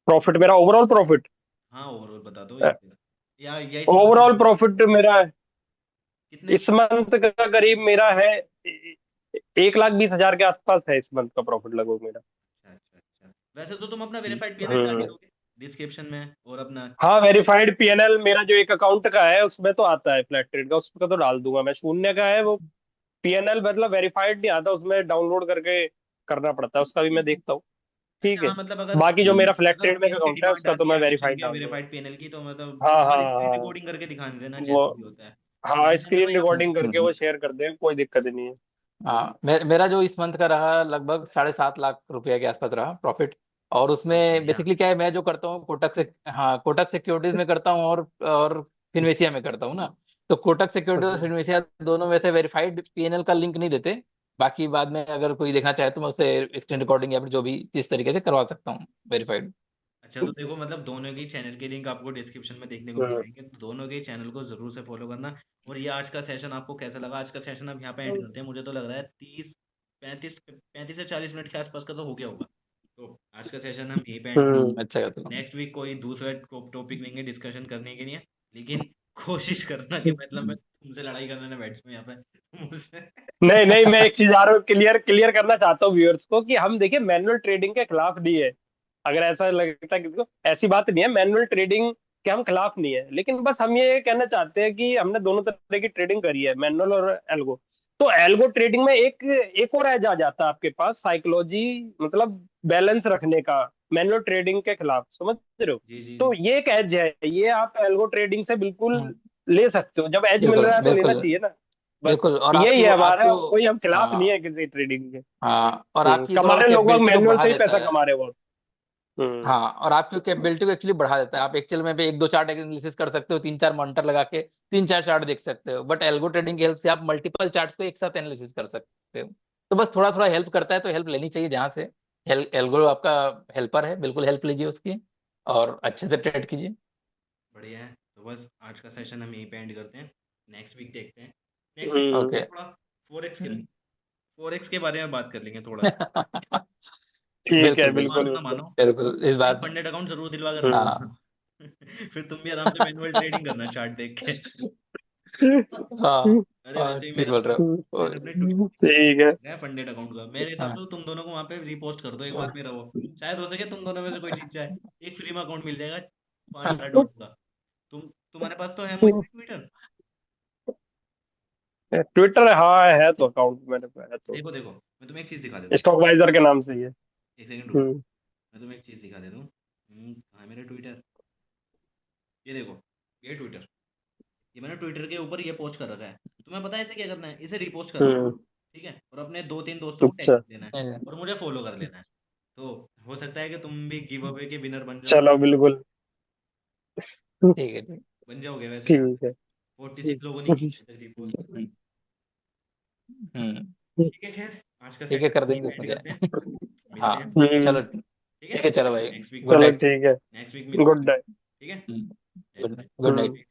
प्रॉफिट मेरा ओवरऑल प्रॉफिट, हाँ ओवरऑल बता दो, या फिर या इस मंथ में ओवरऑल बता दो प्रॉफिट मेरा कितने। इस मंथ का करीब मेरा है 1,20,000 के आसपास है इस मंथ का प्रॉफिट लगभग मेरा। अच्छा अच्छा अच्छा, वैसे तो तुम अपना वेरीफाइड पीएनएल डाल ही हम्म दोगे डिस्क्रिप्शन में, और अपना। हाँ, वेरीफाइड पीएनएल मेरा जो एक अकाउंट का है उसमें तो आता है, फ्लैट ट्रेड का उसका तो डाल दूंगा मैं। शून्य का है वो पीएनएल, मतलब वेरीफाइड नहीं आता, उसमें डाउनलोड करके करना पड़ता है, उसका भी मैं देखता हूँ। ठीक अच्छा है, हाँ, मतलब अगर बाकी जो मेरा फ्लैट अगर ट्रेड में ऑडियंस की अकाउंट है डिमांड उसका तो आती मैं है एक्चुअली वेरीफाइड के डाल दूंगा। वेरीफाइड पीएनएल की, तो मतलब हाँ एक बार स्क्रीन हाँ हाँ, रिकॉर्डिंग करके दिखाने देना वो, जैसा भी होता है। हाँ जितेंद्र स्क्रीन भाई आप रिकॉर्डिंग करके वो शेयर कर दें, कोई दिक्कत नहीं है। हाँ, मेरा जो इस मंथ का रहा लगभग 7.5 लाख रुपए के आसपास रहा प्रॉफिट। और बहुत उसमें बढ़िया। बेसिकली क्या है, मैं जो करता हूँ कोटक से, हाँ कोटक सिक्योरिटीज में करता हूँ और फिनवेशिया में करता हूँ ना। तो कोटक सिक्योरिटीज और हम्म। फिनवेशिया दोनों में से वेरीफाइड पीएनएल का लिंक नहीं देते। बाकी बाद में अगर कोई देखना चाहे तो मैं उससे स्क्रीन रिकॉर्डिंग या फिर जो भी जिस तरीके से करवा सकता हूँ वेरीफाइड। अच्छा तो देखो, मतलब दोनों के चैनल के लिंक आपको डिस्क्रिप्शन में देखने को मिल जाएंगे, तो दोनों के चैनल को जरूर से फॉलो करना। और ये आज का सेशन आपको कैसा लगा? आज का सेशन अब यहाँ पे एंड करते हैं, मुझे तो लग रहा है 35 से 40 मिनट के आसपास का तो हो गया होगा। तो आज का सेशन हम यहीं पे एंड करते हैं। अच्छा करता हूँ। नेक्स्ट वीक कोई दूसरा टॉपिक लेंगे डिस्कशन करने के लिए, लेकिन कोशिश करना कि मतलब मैं तुमसे लड़ाई करने ना बैठ जाऊं यहाँ पे मुझसे। नहीं नहीं, मैं एक चीज और क्लियर क्लियर करना चाहता हूँ व्यूअर्स को कि हम देखिए मैनुअल ट्रेडिंग के खिलाफ नहीं है। अगर ऐसा लगता है किसी को, ऐसी बात नहीं है, मैनुअल ट्रेडिंग के हम खिलाफ नहीं है, लेकिन बस हम ये कहना चाहते हैं कि हमने दोनों तरह की ट्रेडिंग करी है, मैनुअल और एल्गो। तो एल्गो ट्रेडिंग में एक एक और एज आ जाता है आपके पास, साइकोलॉजी, मतलब बैलेंस रखने का, मैनुअल ट्रेडिंग के खिलाफ, समझ रहे हो? जी जी तो जी। ये एक एज है, ये आप एल्गो ट्रेडिंग से बिल्कुल ले सकते हो, जब एज मिल बिल्कुल रहा है तो लेना बिल्कुल चाहिए ना। बस बिल्कुल। और यही है हमारा, आपकी वो कोई हम खिलाफ नहीं हाँ है किसी ट्रेडिंग के। हाँ, और आपकी थोड़ा वो कमा रहे लोग कैपेबिलिटी को मैनुअल बढ़ा से ही देता पैसा है। कमा रहे बहुत। हम्म हाँ, और आपकी कैपेबिलिटी को एक्चुअली बढ़ा देता है। आप एक्चुअल में भी एक दो चार्ट एनालिसिस कर सकते हो, तीन चार मॉनिटर लगा के तीन चार चार्ट देख सकते हो। बट एल्गो ट्रेडिंग की हेल्प से आप मल्टीपल चार्ट्स को एक साथ एनालिसिस कर सकते हो। तो बस थोड़ा थोड़ा हेल्प करता है, तो हेल्प लेनी चाहिए जहाँ से। एल्गो आपका हेल्पर है, बिल्कुल हेल्प लीजिए उसकी और अच्छे से ट्रेड कीजिए। बढ़िया है, तो बस आज का सेशन हम यहीं पे एंड करते हैं। नेक्स्ट वीक देखते हैं, नेक्स्ट वीक हम्म ओके। थोड़ा फोरेक्स के बारे में बात कर लेंगे थोड़ा सा। ठीक है, बिल्कुल बिल्कुल बिल्कुल मानो ना बिल्कुल। मानो, बिल्कुल इस लेकिन बात। फंडेड अकाउंट जरूर दिलवा कर हम्म रखना। हाँ फिर तुम भी आराम से मैनुअल ट्रेडिंग करना चार्ट देख के। हाँ अरे हाँ, वैसे ही ठीक बोल रहे हो। मैंने अपने ट्विटर ठीक है। है फंडेड अकाउंट का, मेरे हिसाब से हाँ तो तुम दोनों को वहां पे रिपोस्ट कर दो एक बार, मेरा वो शायद हो सके तुम दोनों में से कोई जीत जाए। एक फ्री में अकाउंट मिल जाएगा $5 का। तुम्हारे पास तो है मोहित ट्विटर। ट्विटर, हाँ है तो अकाउंट मेरे पे है तो, देखो देखो, मैं तुम्हें एक चीज दिखा देता हूँ। स्टॉक वाइजर के नाम से ही है। एक सेकंड रुको, हम्म मैं तुम्हें एक चीज दिखा देता हूँ। कहाँ है मेरा ट्विटर? ये देखो, ये ट्विटर, ये मैंने ट्विटर के ऊपर ये पोस्ट कर रखा है। तुम्हें पता है इसे क्या करना है? इसे रिपोस्ट करना है, हम्म ठीक है, और अपने दो तीन दोस्तों को टैग अच्छा, कर देना है, और मुझे फॉलो कर लेना है। तो हो सकता है कि तुम भी गिव अवे के विनर बन जाओ। चलो बिल्कुल। ठीक है ठीक। बन जाओगे वैसे तो। ठीक है। 46 लोगों ने की अभी तक रिपोस्ट। हम्म ठीक है, खैर आज का ठीक है, सेशन कर यहीं देंगे पे उसमें एंड क्या करते हैं। है। मिलते हैं। हाँ चलो हम्म ठीक है, ठीक है, चलो भाई। नेक्स्ट वीक गुड मिलते चलो हैं। नाइट। ठीक है। नेक्स्ट वीक मिलते गुड हैं। नाइट। ठीक है, गुड चलो नाइट गुड नाइट।